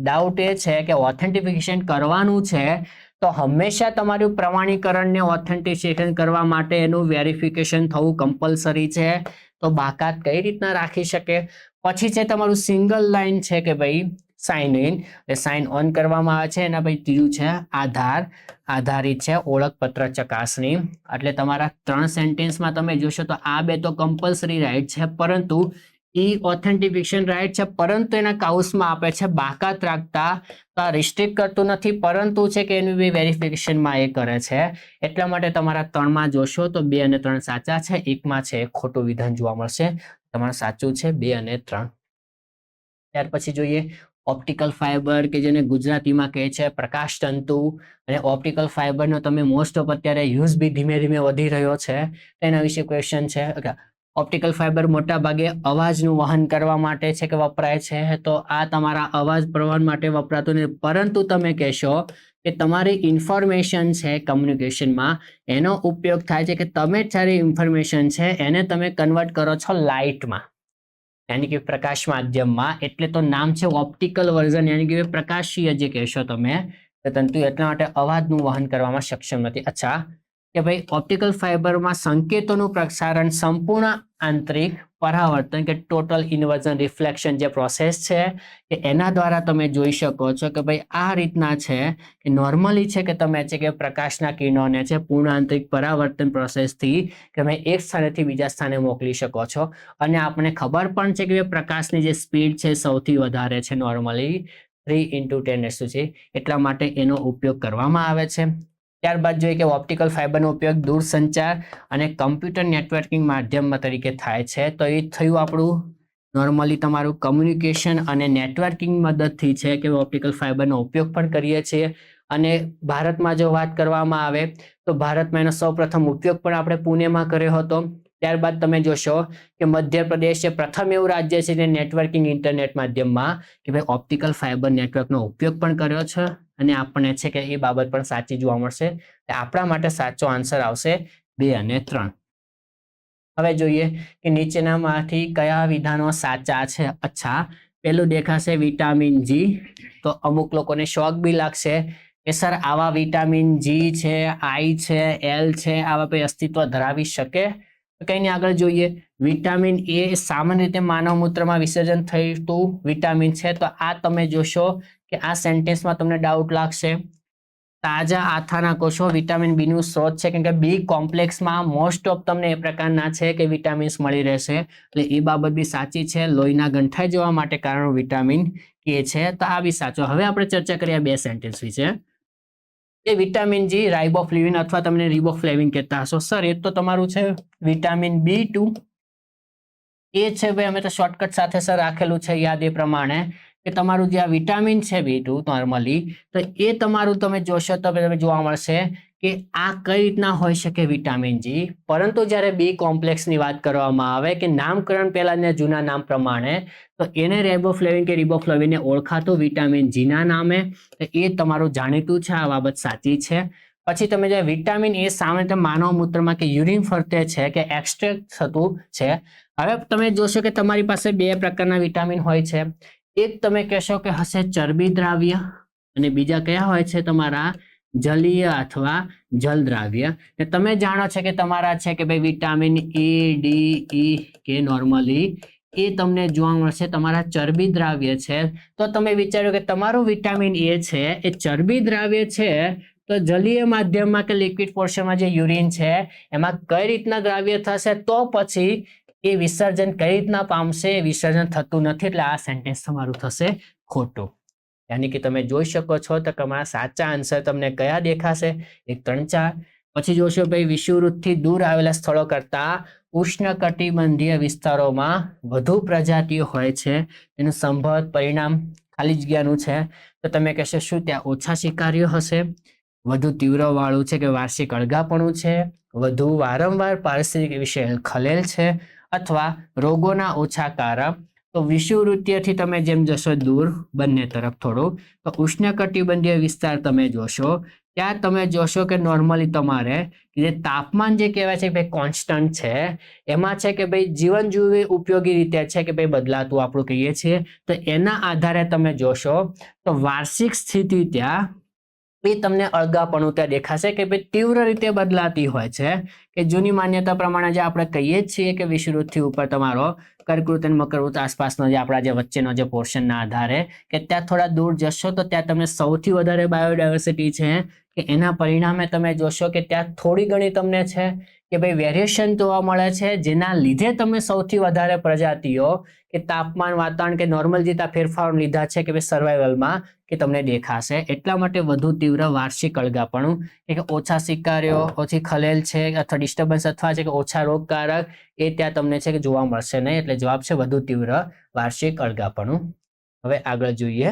ડાઉટ એ છે કે ઓથેન્ટિફિકેશન કરવાનું છે તો હંમેશા તમારું પ્રમાણીકરણને ઓથેન્ટિકેશન કરવા માટે એનું વેરિફિકેશન થવું કમ્પલસરી છે. તો બાકાત કઈ રીતના રાખી શકે? પછી છે તમારું સિંગલ લાઈન છે કે ભાઈ સાઇન ઇન, એટલે સાઇન ઓન કરવામાં આવે છે. એના પછી ત્રીજું છે આધાર, આધારિત છે ઓળખપત્ર ચકાસણી. એટલે તમારા 3 સેન્ટેન્સમાં તમે જોશો તો આ 2 તો કમ્પલસરી રાઈટ છે, પરંતુ ઈ ઓથેન્ટિફિકેશન રાઈટ છે, પરંતુ એના કાઉસમાં આપે છે બાકાત રાખતા રિસ્ટ્રિક્ટ કરતું નથી, પરંતુ છે કે એનું વેરિફિકેશનમાં એ કરે છે. એટલા માટે તમારા 3માં જોશો તો 2 અને 3 સાચા છે, 1માં છે ખોટું વિધાન જોવા મળશે. તમારું સાચું છે 2 અને 3. ત્યાર પછી જોઈએ ઓપ્ટિકલ ફાઇબર કે જેને ગુજરાતીમાં કહે છે પ્રકાશ તંતુ, અને ઓપ્ટિકલ ફાઇબરનો તમે મોસ્ટ ઓફ અત્યારે યુઝ બી ધીમે ધીમે વધી રહ્યો છે, તેના વિશે ક્વેશ્ચન છે. ઓપ્ટિકલ ફાઇબર મોટા ભાગે અવાજનું વહન કરવા માટે છે કે વપરાય છે, તો આ તમારા અવાજ પ્રવહન માટે વપરાતું નથી, પરંતુ તમે કહેશો કે તમારી ઇન્ફોર્મેશન છે કમ્યુનિકેશનમાં એનો ઉપયોગ થાય છે કે તમે સારી ઇન્ફોર્મેશન છે એને તમે કન્વર્ટ કરો છો લાઇટમાં, યાની કે પ્રકાશ માધ્યમમાં, એટલે તો નામ છે ઓપ્ટિકલ વર્ઝન, યાની કે પ્રકાશીય જે કહેશો તમે તંતુ, એટલા માટે અવાજનું વહન કરવામાં સક્ષમ નથી. અચ્છા, કે ભાઈ ઓપ્ટિકલ ફાઇબરમાં સંકેતોનું પ્રસારણ સંપૂર્ણ આંતરિક પરાવર્તન કે ટોટલ ઇન્વર્ઝન રિફ્લેક્શન જે પ્રોસેસ છે કે એના દ્વારા તમે જોઈ શકો છો કે ભાઈ આ રીતના છે કે નોર્મલી છે કે તમે છે કે પ્રકાશના કિરણોને છે પૂર્ણ આંતરિક પરાવર્તન પ્રોસેસથી કે તમે એક સ્થાનેથી બીજા સ્થાને મોકલી શકો છો, અને આપણને ખબર પણ છે કે પ્રકાશની જે સ્પીડ છે સૌથી વધારે છે નોર્મલી 3 × 10⁻⁶, એટલા માટે એનો ઉપયોગ કરવામાં આવે છે. ત્યારબાદ જોઈએ કે ઓપ્ટિકલ ફાઇબરનો ઉપયોગ દૂરસંચાર અને કમ્પ્યુટર નેટવર્કિંગ માધ્યમ તરીકે થાય છે. તો એ થયું આપણું નોર્મલી તમારું કમ્યુનિકેશન અને નેટવર્કિંગ મદદથી છે કે ઓપ્ટિકલ ફાઇબરનો ઉપયોગ પણ કરીએ છીએ. અને ભારતમાં જો વાત કરવામાં આવે તો ભારતમાં એનો સૌપ્રથમ ઉપયોગ પણ આપણે પુણેમાં કર્યો હતો. ત્યારબાદ તમે જોશો કે મધ્યપ્રદેશ એ પ્રથમ એવું રાજ્ય છે જે નેટવર્કિંગ ઇન્ટરનેટ માધ્યમમાં કે ભાઈ ઓપ્ટિકલ ફાઇબર નેટવર્કનો ઉપયોગ પણ કર્યો છે, અને આપણને છે કે એ બાબત પણ સાચી જોવા મળશે. આપણા માટે સાચો આન્સર આવશે 2 અને 3. હવે જોઈએ કે નીચેનામાંથી કયા વિધાનો સાચા છે. અચ્છા, પેલું દેખાશે વિટામિન જી, તો અમુક લોકોને શોખ બી લાગશે કે સર આવા વિટામિન જી છે, આઈ છે, એલ છે, આવા કોઈ અસ્તિત્વ ધરાવી શકે? તો કઈ નહીં, આગળ જોઈએ. વિટામિન એ સામાન્ય રીતે માનવ મૂત્રમાં વિસર્જન થતું વિટામિન છે, તો આ તમે જોશો કે આ સેન્ટેન્સમાં તમને ડાઉટ લાગશે. તાજા આથાના કોષો વિટામિન બી નું સ્ત્રોત છે, કેમ કે બી કોમ્પ્લેક્સમાં મોસ્ટ ઓફ તમને એ પ્રકારના છે કે વિટામિન્સ મળી રહેશે, એટલે એ બાબત બી સાચી છે. લોહીના ગંઠાઈ જવા માટે કારણ વિટામિન કે છે, તો આ બી સાચો. હવે આપણે ચર્ચા કરીએ 2 સેન્ટેન્સ વિશે. એ વિટામિન જી રાઇબોફ્લેવિન અથવા તમને રિબોફ્લેવિન કહેતા હશો. સર એ તો તમારું છે વિટામિન B2, એ છે ભાઈ અમે તો શોર્ટકટ સાથે સર રાખેલું છે યાદ એ પ્રમાણે કે તમારું જે આ વિટામિન છે B2 નોર્મલી, તો એ તમારું તમે જોશો તો તમે જોવા મળશે કે આ કઈ રીતના હોઈ શકે વિટામિન જી, પરંતુ જ્યારે બી કોમ્પ્લેક્સની વાત કરવામાં આવે કે નામકરણ પહેલા જૂના નામ પ્રમાણે, તો એને રાઇબોફ્લેવિન કે રિબોફ્લેવિન ઓળખાતું વિટામિન જીના નામે, તો એ તમારું જાણીતું છે, આ બાબત સાચી છે. પછી તમે જે વિટામિન એ સામાન્ય રીતે માનવ મૂત્રમાં કે યુરિન ફરતે છે કે એક્સટ્રેક્ટ થતું છે. હવે તમે જોશો કે તમારી પાસે 2 પ્રકારના વિટામિન હોય છે. એક તમે કહેશો કે હશે ચરબી દ્રાવ્ય, અને બીજા કયા હોય છે તમારા જલીય અથવા જલ દ્રાવ્ય. ને તમે જાણો છો કે તમારા છે કે ભાઈ વિટામિન એ, ડી, ઈ કે નોર્મલી એ તમને જોવા મળશે તમારા ચરબી દ્રાવ્ય છે. તો તમે વિચારો કે તમારું વિટામિન એ છે એ ચરબી દ્રાવ્ય છે, તો જલીય માધ્યમમાં કે લિક્વિડ પોર્શનમાં જે યુરિન છે એમાં કઈ રીતના દ્રાવ્ય થશે, તો પછી એ વિસર્જન કઈ રીતના પામશે, વિસર્જન થતું નથી, એટલે આ સેન્ટેન્સ તમારું થશે ખોટું. યાની કે તમે જોઈ શકો છો તો તમારા સાચા આન્સર તમને કયા દેખાશે? 1, 3, 4. પછી જોશો ભાઈ વિષુવવૃત્તથી દૂર આવેલા સ્થળો કરતા ઉષ્ણકટિબંધીય વિસ્તારોમાં વધુ પ્રજાતિઓ હોય છે, એનું સંભવત પરિણામ ખાલી જગ્યાનું છે. તો તમે કહેશો શું ત્યાં ઓછા શિકારીઓ હશે, વધુ તીવ્ર વાળું છે કે વાર્ષિક અળગાપણું છે, વધુ વારંવાર પારિસ્થિતિક વિશે ખલેલ છે, અથવા રોગોના ઓછા કારક. તો વિષુવવૃત્તીયથી તમે જેમ જશો દૂર બંને તરફ થોડું, તો ઉષ્ણકટિબંધીય વિસ્તાર તમે જોશો ત્યાં તમે જોશો કે નોર્મલી તમારે જે તાપમાન જે કહેવાય છે ભાઈ કોન્સ્ટન્ટ છે, એમાં છે કે ભાઈ જીવન જીવવી ઉપયોગી રીતે છે કે ભાઈ બદલાતું આપણું કહીએ છીએ, તો એના આધારે તમે જોશો તો વાર્ષિક સ્થિતિ ત્યાં એ તમને અળગાપણું ત્યાં દેખાશે કે ભાઈ તીવ્ર રીતે બદલાતી હોય છે, કે જૂની માન્યતા પ્રમાણે જે આપણે કહીએ જ છીએ કે વિષુવવૃત્તથી ઉપર તમારો કર્કવૃત્ત અને મકરવૃત્ત આસપાસનો જે આપણા જે વચ્ચેનો જે પોર્શનના આધારે કે ત્યાં થોડા દૂર જશો તો ત્યાં તમને સૌથી વધારે બાયોડાયવર્સિટી છે, કે એના પરિણામે તમે જોશો કે ત્યાં થોડી ઘણી તમને છે કે ભાઈ વેરિએશન જોવા મળે છે, જેના લીધે તમે સૌથી વધારે પ્રજાતિઓ કે તાપમાન વાતાવરણ કે નોર્મલ જે ફેરફારો લીધા છે કે ભાઈ સર્વાઈવલમાં કે તમને દેખાશે. એટલા માટે વધુ તીવ્ર વાર્ષિક અળગાપણું કે ઓછા શિકારીઓ, ઓછી ખલેલ છે અથવા ડિસ્ટર્બન્સ અથવા છે કે ઓછા રોગકારક એ ત્યાં તમને છે કે જોવા મળશે નહીં, એટલે જવાબ છે વધુ તીવ્ર વાર્ષિક અળગાપણું. હવે આગળ જોઈએ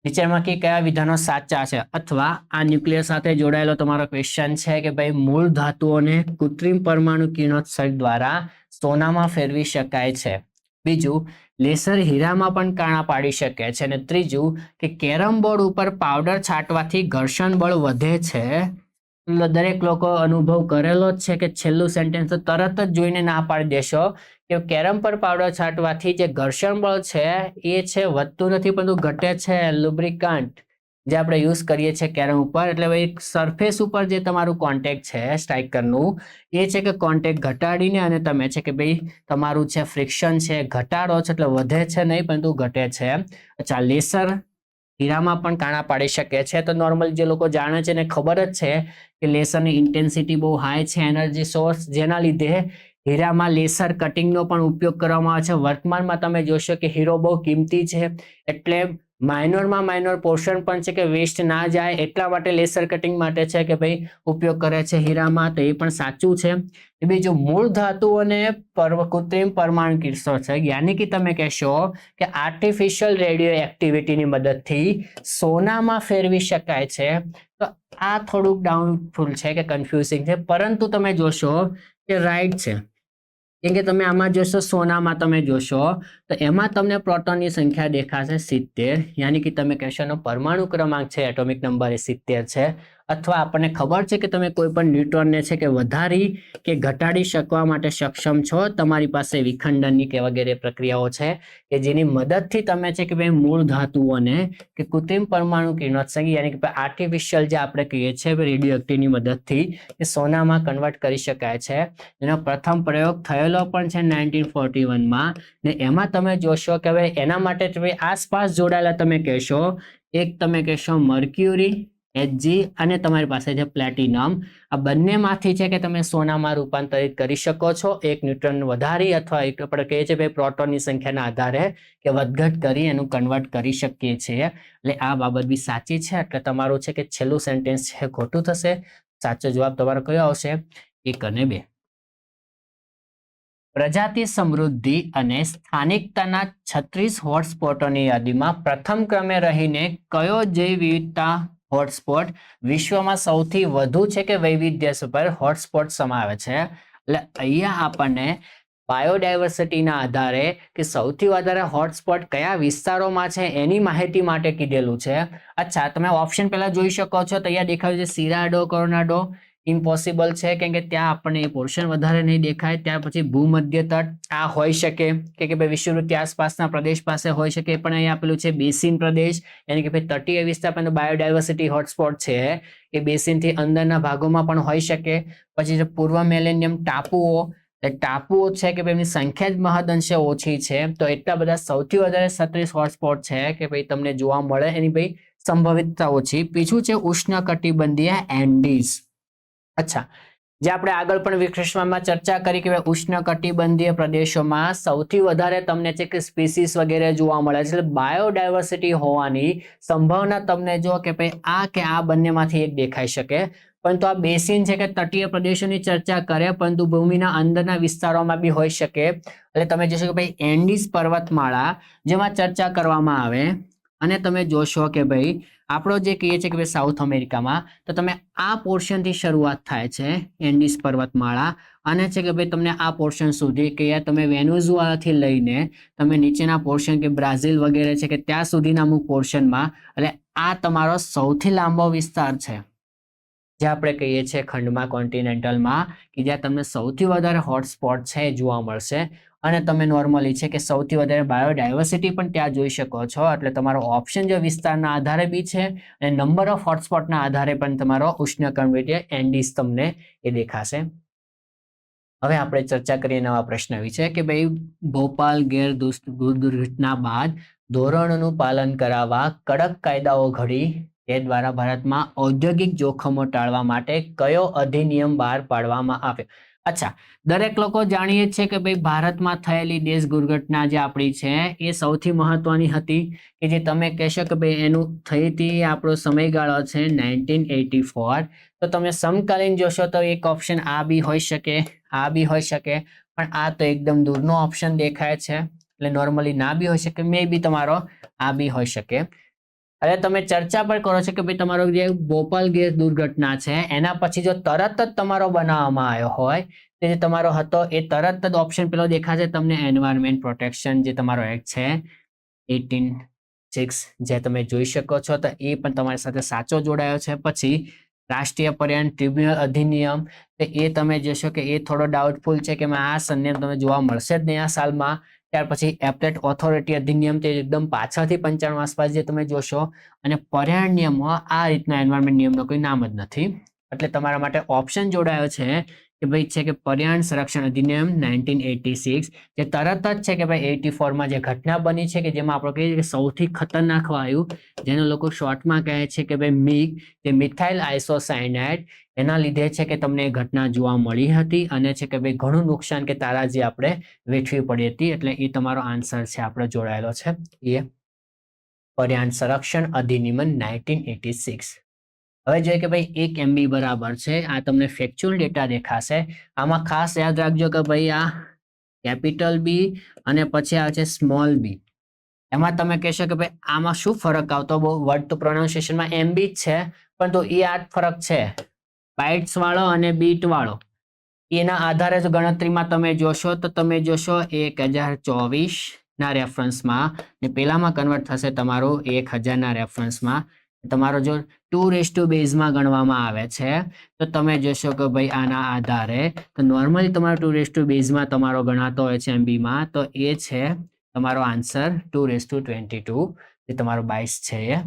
નીચેમાંથી કયા વિધાનો સાચા છે અથવા આ ન્યુક્લિયસ સાથે જોડાયેલો તમારો ક્વેશ્ચન છે કે ભાઈ મૂળ ધાતુઓને કૃત્રિમ પરમાણુ કિરણોત્સર્ગ દ્વારા સોનામાં ફેરવી શકાય છે. બીજું, લેસર હીરામાં પણ કાણા પાડી શકે છે. અને ત્રીજું કે કેરમ બોર્ડ ઉપર પાવડર છાંટવાથી ઘર્ષણ બળ વધે છે. દરેક લોકો અનુભવ કરેલો જ છે કે છેલ્લું સેન્ટેન્સ તો તરત જ જોઈને ના પાડી દેશો કે કેરમ પર પાવડર છાંટવાથી જે ઘર્ષણ બળ છે એ છે વધતું નથી પરંતુ ઘટે છે. લુબ્રિકન્ટ જે આપણે યુઝ કરીએ છીએ કેરમ ઉપર, એટલે ભાઈ સરફેસ ઉપર જે તમારું કોન્ટેક્ટ છે સ્ટ્રાઇકરનું એ છે કે કોન્ટેક્ટ ઘટાડીને અને તમે છે કે ભાઈ તમારું છે ફ્રિક્શન છે ઘટાડો છે એટલે વધે છે નહીં પરંતુ ઘટે છે. અચ્છા, લેસર હીરામાં પણ કાણા પાડી શકે છે. તો નોર્મલ જે લોકો જાણે છે ને ખબર જ છે કે લેસરની ઇન્ટેન્સિટી બહુ હાઈ છે, એનર્જી સોર્સ, જેના લીધે હીરામાં લેસર કટિંગનો પણ ઉપયોગ કરવામાં આવે છે. વર્તમાનમાં તમે જોશો કે હીરો બહુ કિંમતી છે એટલે માઇનોરમાં માઇનોર પોર્શન પણ છે કે વેસ્ટ ના જાય એટલા માટે લેસર કટિંગ માટે છે કે ભાઈ ઉપયોગ કરે છે હીરામાં, તો એ પણ સાચું છે. બીજું, મૂળ ધાતુઓને કૃત્રિમ પરમાણુ કિરણોત્સર્ગ યાની કે તમે કહેશો કે આર્ટિફિશિયલ રેડિયો એક્ટિવિટીની મદદથી સોનામાં ફેરવી શકાય છે. તો આ થોડુંક ડાઉટફુલ છે કે કન્ફ્યુઝિંગ છે, પરંતુ તમે જોશો કે રાઈટ છે. કેમ કે તમે આમાં જોશો સોનામાં તમે જોશો તો એમાં તમને પ્રોટોનની સંખ્યા દેખાશે 70, યાની કે તમે કહેશો એનો પરમાણુ ક્રમાંક છે એટોમિક નંબર એ 70 છે. અથવા આપણને ખબર છે કે તમે કોઈ પણ ન્યુટ્રોનને છે કે વધારી કે ઘટાડી શકવા માટે સક્ષમ છો. તમારી પાસે વિખંડનની કે વગેરે પ્રક્રિયાઓ છે કે જેની મદદથી તમે છે કે ભાઈ મૂળ ધાતુઓને કે કૃત્રિમ પરમાણુ કિરણોત્સર્ગ યાની કે આર્ટિફિશિયલ જે આપણે કહીએ છીએ રેડિયો એક્ટિવની મદદથી એ સોનામાં કન્વર્ટ કરી શકાય છે. એનો પ્રથમ પ્રયોગ થયેલો પણ છે 1941માં ને એમાં તમે જોશો કે હવે એના માટે આસપાસ જોડાયેલા તમે કહેશો, એક તમે કહેશો મર્ક્યુરી, Hg અને તમારી પાસે છે પ્લેટિનમ. આ બંનેમાંથી છે કે તમે સોનામાં રૂપાંતરિત કરી શકો છો એક ન્યુટ્રોન વધારી અથવા એક આપણે કહીએ છીએ ભાઈ પ્રોટોનની સંખ્યાના આધારે કે વધઘટ કરી એનું કન્વર્ટ કરી શકીએ છીએ. એટલે આ બાબત બી સાચી છે. એટલે તમારું છે કે છેલ્લું સેન્ટેન્સ છે ખોટું થશે. સાચો જવાબ તમારો કયો આવશે? 1 અને 2. પ્રજાતિ સમૃદ્ધિ અને સ્થાનિકતાના 36 હોટસ્પોટોની યાદીમાં પ્રથમ ક્રમે રહીને કયો જૈવ વિવિધતા હોટસ્પોટ વિશ્વમાં સૌથી વધુ છે કે વૈવિધ્યસભર હોટસ્પોટ સમાવે છે? એટલે અહીંયા આપણને બાયોડાયવર્સિટીના આધારે કે સૌથી વધારે હોટસ્પોટ કયા વિસ્તારોમાં છે એની માહિતી માટે કીધેલું છે. અચ્છા, તમે ઓપ્શન પહેલા જોઈ શકો છો. તૈયાર દેખાયું છે સિરાડો, કોરોનાડો. ઇમ્પોસિબલ છે કેમ કે ત્યાં આપણને પોર્શન વધારે નહીં દેખાય. ત્યાર પછી ભૂમધ્ય તટ આ હોઈ શકે કે ભાઈ વિષુવવૃત્તિ આસપાસના પ્રદેશ પાસે હોઈ શકે, પણ અહીંયા આપેલું છે બેસિન પ્રદેશ યાની કે ભાઈ તટીય વિસ્તાર પણ બાયોડાયવર્સિટી હોટસ્પોટ છે એ બેસિનથી અંદરના ભાગોમાં પણ હોઈ શકે. પછી જે પૂર્વ મેલેનિયમ ટાપુઓ છે કે ભાઈ એમની સંખ્યા જ મહદઅંશે ઓછી છે, તો એટલા બધા સૌથી વધારે 36 હોટસ્પોટ છે કે ભાઈ તમને જોવા મળે એની ભાઈ સંભવિતતા ઓછી. બીજું છે ઉષ્ણકટિબંધીય એન્ડીઝ. અચ્છા, જે આપણે આગળ પણ વિશ્લેષણમાં ચર્ચા કરી કે ઉષ્ણકટિબંધીય પ્રદેશોમાં સૌથી વધારે તમને છે કે સ્પીસીસ વગેરે જોવા મળે છે. બાયોડાયવર્સિટી હોવાની સંભાવના તમને જો કે ભાઈ આ કે આ બંનેમાંથી એક દેખાઈ શકે, પરંતુ આ બેસિન છે કે તટીય પ્રદેશોની ચર્ચા કરે પરંતુ ભૂમિના અંદરના વિસ્તારોમાં બી હોઈ શકે. એટલે તમે જોશો કે ભાઈ એન્ડીઝ પર્વતમાળા જેમાં ચર્ચા કરવામાં આવે અને તમે જોશો કે ભાઈ આપણો જે કહીએ છીએ કે ભાઈ સાઉથ અમેરિકામાં તો તમે આ પોર્શનથી શરૂઆત થાય છે એન્ડીઝ પર્વતમાળા અને છે કે ભાઈ તમને આ પોર્શન સુધી કે તમે વેનેઝુએલાથી લઈને તમે નીચેના પોર્શન કે બ્રાઝિલ વગેરે છે કે ત્યાં સુધીના અમુક પોર્શનમાં, એટલે આ તમારો સૌથી લાંબો વિસ્તાર છે જે આપણે કહીએ છીએ ખંડમાં કોન્ટિનેન્ટલમાં કે જ્યાં તમને સૌથી વધારે હોટસ્પોટ છે એ જોવા મળશે. અને તમે નોર્મલી છે કે સૌથી વધારે બાયોડાયવર્સિટી પણ ત્યાં જોઈ શકો છો. એટલે તમારો ઓપ્શન જે વિસ્તારના આધારે બી છે અને નંબર ઓફ હોટસ્પોટના આધારે પણ તમારો ઉષ્ણકટિબંધીય એન્ડીઝ તમને એ દેખાશે. હવે આપણે ચર્ચા કરીએ નવા પ્રશ્ન વિશે કે ભાઈ ભોપાલ ગેર દુર્ઘટના બાદ ધોરણોનું પાલન કરાવવા કડક કાયદાઓ ઘડી તે દ્વારા ભારતમાં ઔદ્યોગિક જોખમો ટાળવા માટે કયો અધિનિયમ બહાર પાડવામાં આવ્યો? અચ્છા, દરેક લોકો જાણીએ છે કે ભાઈ ભારતમાં થયેલી દેશ દુર્ઘટના જે આપણી છે એ સૌથી મહત્વની હતી કે જે તમે કહેશો કે ભાઈ એનું થઈ હતી આપણો સમયગાળો છે 1984. તો તમે સમકાલીન જોશો તો એક ઓપ્શન આ બી હોઈ શકે, આ બી હોઈ શકે, પણ આ તો એકદમ દૂરનો ઓપ્શન દેખાય છે. એટલે નોર્મલી ના બી હોઈ શકે, મે બી તમારો આ બી હોઈ શકે. હવે તમે ચર્ચા પણ કરો છો કે ભાઈ તમારો જે ભોપાલ ગેસ દુર્ઘટના છે એના પછી જો તરત જ તમારો બનાવવામાં આવ્યો હોય તે જે તમારો હતો એ તરત જ ઓપ્શન પેલો દેખાશે તમને, એન્વાયરમેન્ટ પ્રોટેક્શન જે તમારો એક્ટ છે 18(6) જે તમે જોઈ શકો છો, તો એ પણ તમારી સાથે સાચો જોડાયો છે. પછી રાષ્ટ્રીય પર્યાવરણ ટ્રિબ્યુનલ અધિનિયમ, તો એ તમે જોશો કે એ થોડો ડાઉટફુલ છે કે આ સંનિયમ તમને જોવા મળશે જ નહીં આ સાલમાં. ત્યાર પછી એપ્લેટ ઓથોરિટી અધિનિયમ, તે એકદમ પાછળથી 95 આસપાસ જે તમે જોશો. અને પર્યાવરણ નિયમમાં આ રીતના એન્વાયરમેન્ટ નિયમનો કોઈ નામ જ નથી. એટલે તમારા માટે ઓપ્શન જોડાયો છે કે ભાઈ છે કે પર્યાવરણ સંરક્ષણ અધિનિયમ 1986, જે તરત જ છે કે ભાઈ 84માં જે ઘટના બની છે કે જેમાં આપણે કહીએ કે સૌથી ખતરનાક વાયુ, જેને લોકો શોર્ટમાં કહે છે કે ભાઈ મિગ, જે મિથાઇલ આઇસોસાયનાઇડ, એના લીધે છે કે તમને એ ઘટના જોવા મળી હતી અને છે કે ભાઈ ઘણું નુકસાન કે તારાજી આપણે વેઠવી પડી હતી. એટલે એ તમારો આન્સર છે આપણે જોડાયેલો છે એ પર્યાવરણ સંરક્ષણ અધિનિયમ 1986. હવે જોઈએ કે ભાઈ 1 MB બરાબર છે, આ તમને ફેક્ચ્યુઅલ ડેટા દેખાશે. આમાં ખાસ યાદ રાખજો કે ભાઈ આ કેપિટલ બી અને પછી આવે છે સ્મોલ બી. એમાં તમે કહેશો કે ભાઈ આમાં શું ફરક આવતો, બહુ વર્ડ તો પ્રોનાઉન્સિએશનમાં MB જ છે, પરંતુ એ આ ફરક છે બાઇટ્સ વાળો અને બીટ વાળો. એના આધારે જો ગણતરીમાં તમે જોશો તો તમે જોશો 1024 ના રેફરન્સમાં ને પેલામાં કન્વર્ટ થશે તમારું 1000 ના રેફરન્સમાં. તમારો જો 2 બેઝમાં ગણવામાં આવે છે તો તમે જોશો કે ભાઈ આના આધારે તો નોર્મલી તમારો 2 બેઝમાં તમારો ગણાતો હોય છે MBમાં, તો એ છે તમારો આન્સર 2:22 જે તમારો 22 છે એ.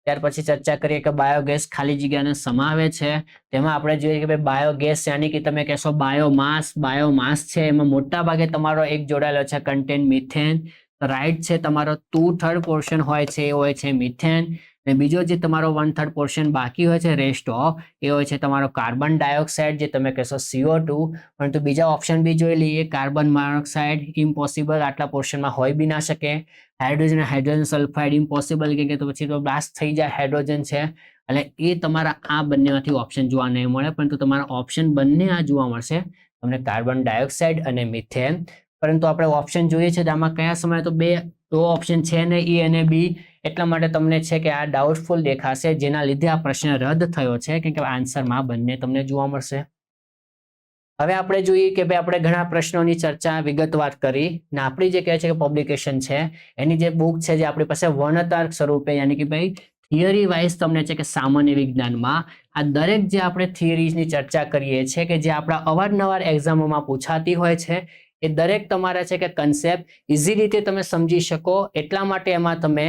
ત્યાર પછી ચર્ચા કરીએ કે બાયોગેસ ખાલી જગ્યાને સમાવે છે. તેમાં આપણે જોઈએ કે ભાઈ બાયોગેસ યાની કે તમે કહેશો બાયોમાસ છે, એમાં મોટા ભાગે તમારો એક જોડાયેલો છે કન્ટેન મિથેન. રાઈટ છે, તમારો 2/3 પોર્શન હોય છે એ હોય છે મિથેન. અને બીજો જે તમારો 1/3 પોર્શન બાકી હોય છે રેસ્ટ ઓફ, એ હોય છે તમારો કાર્બન ડાયોક્સાઇડ, જે તમે કહેશો CO2. પરંતુ બીજા ઓપ્શન બી જોઈ લઈએ, કાર્બન મોનોક્સાઇડ ઇમ્પોસિબલ, આટલા પોર્શનમાં હોય બી ના શકે. હાઇડ્રોજન સલ્ફાઇડ ઇમ્પોસિબલ, કે તો પછી તો બ્લાસ્ટ થઈ જાય, હાઇડ્રોજન છે. એટલે એ તમારા આ બંનેમાંથી ઓપ્શન જોવા નહીં મળે, પરંતુ તમારા ઓપ્શન બંને આ જોવા મળશે તમને, કાર્બન ડાયોક્સાઇડ અને મિથેન. પરંતુ આપણે ઓપ્શન જોઈએ છે આમાં કયા સમયે તો બે ઓપ્શન છે ને E અને B, એટલા માટે તમને છે કે આ ડાઉટફુલ દેખાશે, જેના લીધે આ પ્રશ્ન રદ થયો છે, કેમ કે આન્સરમાં બંને તમને જોવા મળશે. હવે આપણે જોઈએ કે ભાઈ આપણે ઘણા પ્રશ્નોની ચર્ચા વિગતવાર કરી ને આપણી જે કહે છે કે પબ્લિકેશન છે એની જે બુક છે જે આપણી પાસે વર્ણતાર્ક સ્વરૂપે, યાની કે ભાઈ થિયરી વાઇઝ તમને છે કે સામાન્ય વિજ્ઞાનમાં આ દરેક જે આપણે થિયરીઝની ચર્ચા કરીએ છીએ કે જે આપણા અવારનવાર એક્ઝામોમાં પૂછાતી હોય છે, એ દરેક તમારા છે કે કન્સેપ્ટ ઇઝી રીતે તમે સમજી શકો એટલા માટે એમાં તમે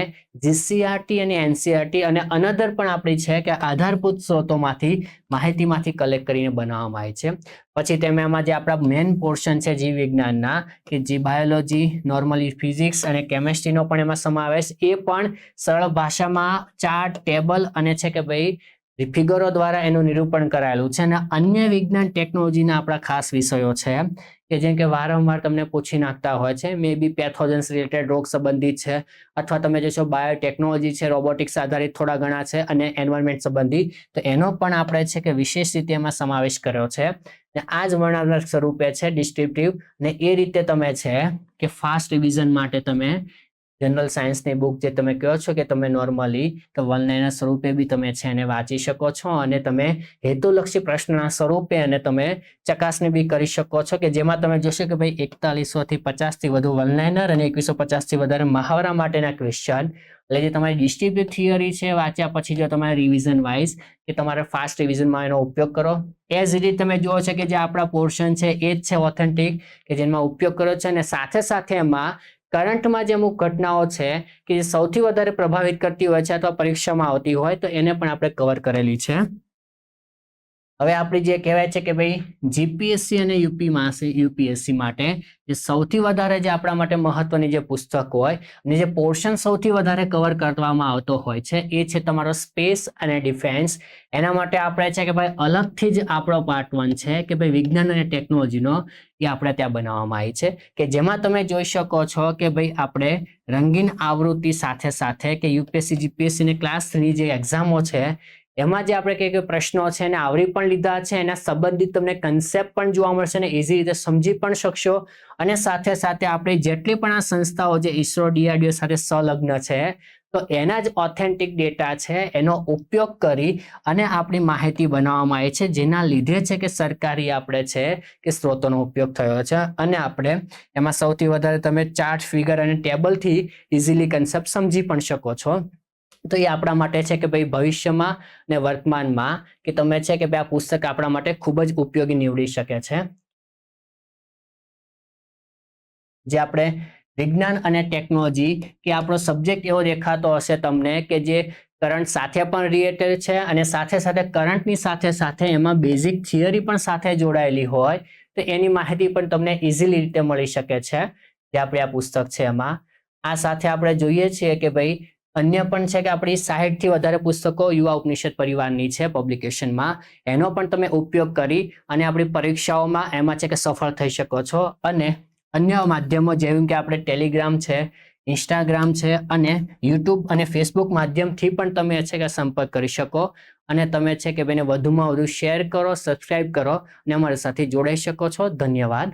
GCRT અને NCERT અને અનધર પણ આપણી છે કે આધારભૂત સ્ત્રોતોમાંથી માહિતીમાંથી કલેક્ટ કરીને બનાવવામાં આવી છે. પછી તમે એમાં જે આપણા મેઇન પોર્શન છે જીવ વિજ્ઞાનના, કે જે બાયોલોજી, નોર્મલી ફિઝિક્સ અને કેમેસ્ટ્રીનો પણ એમાં સમાવેશ, એ પણ સરળ ભાષામાં ચાર્ટ, ટેબલ અને છે કે ભાઈ ફિગરો દ્વારા એનું નિરૂપણ કરાયેલું છે. અને અન્ય વિજ્ઞાન ટેકનોલોજીના આપણા ખાસ વિષયો છે કે જેમ કે વારંવાર તમને પૂછી નાખતા હોય છે, મે બી પેથોજન્સ રિલેટેડ, રોગ સંબંધિત છે, અથવા તમે જોશો બાયોટેકનોલોજી છે, રોબોટિક્સ આધારિત થોડા ઘણા છે, અને એન્વાયરમેન્ટ સંબંધિત, તો એનો પણ આપણે છે કે વિશેષ રીતે એમાં સમાવેશ કર્યો છે. આ જ વર્ણનાત્મક સ્વરૂપે છે ડિસ્ક્રિપ્ટિવ, ને એ રીતે તમે છે કે ફાસ્ટ રિવિઝન માટે તમે જનરલ સાયન્સની બુક જે તમે કહો છો કે તમે નોર્મલી તો વન-લાઇનર સ્વરૂપે બી તમે છે એને વાંચી શકો છો, અને તમે હેતુલક્ષી પ્રશ્નના સ્વરૂપે અને તમે ચકાસણી બી કરી શકો છો, કે જેમાં તમે જોશો કે ભાઈ 4100 થી 50 થી વધુ વન-લાઇનર અને 2150 થી વધારે મહાવરા માટેના ક્વેશ્ચન. એટલે જે તમારી ડિસ્ક્રિપ્ટિવ થિયરી છે વાંચ્યા પછી જો તમારે રિવિઝન વાઇઝ કે તમારે ફાસ્ટ રિવિઝનમાં એનો ઉપયોગ કરો. એ જ રીતે તમે જુઓ છો કે જે આપણા પોર્શન છે એ જ છે ઓથેન્ટિક, કે જેમાં ઉપયોગ કર્યો છે, અને સાથે સાથે એમાં કરંટમાં જે અમુક ઘટનાઓ છે કે જે સૌથી વધારે પ્રભાવિત કરતી હોય છે અથવા પરીક્ષામાં આવતી હોય તો એને પણ આપણે કવર કરેલી છે. હવે આપણી જે કહેવાય છે કે ભાઈ જીપીએસસી અને યુપીએસસી માટે જે સૌથી વધારે જે આપણા માટે મહત્વની જે પુસ્તક હોય અને જે પોર્શન સૌથી વધારે કવર કરવામાં આવતો હોય છે એ છે તમારો સ્પેસ અને ડિફેન્સ. એના માટે આપણે છે કે ભાઈ અલગથી જ આપણો પાર્ટ 1 છે કે ભાઈ વિજ્ઞાન અને ટેકનોલોજીનો, એ આપણે ત્યાં બનાવવામાં આવી છે, કે જેમાં તમે જોઈ શકો છો કે ભાઈ આપણે રંગીન આવૃત્તિ સાથે સાથે કે યુપીએસસી જીપીએસસી ની ક્લાસ 3 જે એક્ઝામો છે એમાં જે આપણે કઈ પ્રશ્નો છે એને આવરી પણ લીધા છે, એના સંબંધિત તમને કન્સેપ્ટ પણ જોવા મળશે અને ઇઝી રીતે સમજી પણ શકશો. અને સાથે સાથે આપણે જેટલી પણ આ સંસ્થાઓ જે ISRO DRDO સાથે સંલગ્ન છે તો એના જ ઓથેન્ટિક ડેટા છે એનો ઉપયોગ કરી અને આપણી માહિતી બનાવવામાં આવી છે, જેના લીધે છે કે સરકારી આપણે છે કે સ્ત્રોતોનો ઉપયોગ થયો છે. અને આપણે એમાં સૌથી વધારે તમે ચાર્ટ, ફિગર અને ટેબલથી ઇઝીલી કન્સેપ્ટ સમજી પણ શકો છો. તો એ આપણા માટે છે કે ભાઈ ભવિષ્યમાં ને વર્તમાનમાં કે તમે છે કે ભાઈ આ પુસ્તક આપણા માટે ખૂબ જ ઉપયોગી નીવડી શકે છે. જે આપણે વિજ્ઞાન અને ટેકનોલોજી કે આપણો સબ્જેક્ટ એવો દેખાતો હશે તમને કે જે કરંટ સાથે પણ રિલેટેડ છે અને સાથે સાથે કરંટની સાથે સાથે એમાં બેઝિક થિયરી પણ સાથે જોડાયેલી હોય તો એની માહિતી પણ તમને ઇઝીલી રીતે મળી શકે છે જે આપણે આ પુસ્તક છે એમાં. આ સાથે આપણે જોઈએ છીએ કે ભાઈ અન્ય પણ છે કે આપણી 60 થી વધારે પુસ્તકો યુવા ઉપનિષદ પરિવારની છે પબ્લિકેશનમાં. એનો પણ તમે ઉપયોગ કરી અને આપણી પરીક્ષાઓમાં એમાં છે કે સફળ થઈ શકો છો. અને અન્ય માધ્યમો જેમ કે આપણે ટેલિગ્રામ છે, ઇન્સ્ટાગ્રામ છે અને યુટ્યુબ અને ફેસબુક માધ્યમથી પણ તમે છે કે સંપર્ક કરી શકો અને તમે છે કે ભાઈને વધુમાં વધુ શેર કરો, સબસ્ક્રાઇબ કરો અને અમારી સાથે જોડાઈ શકો છો. ધન્યવાદ.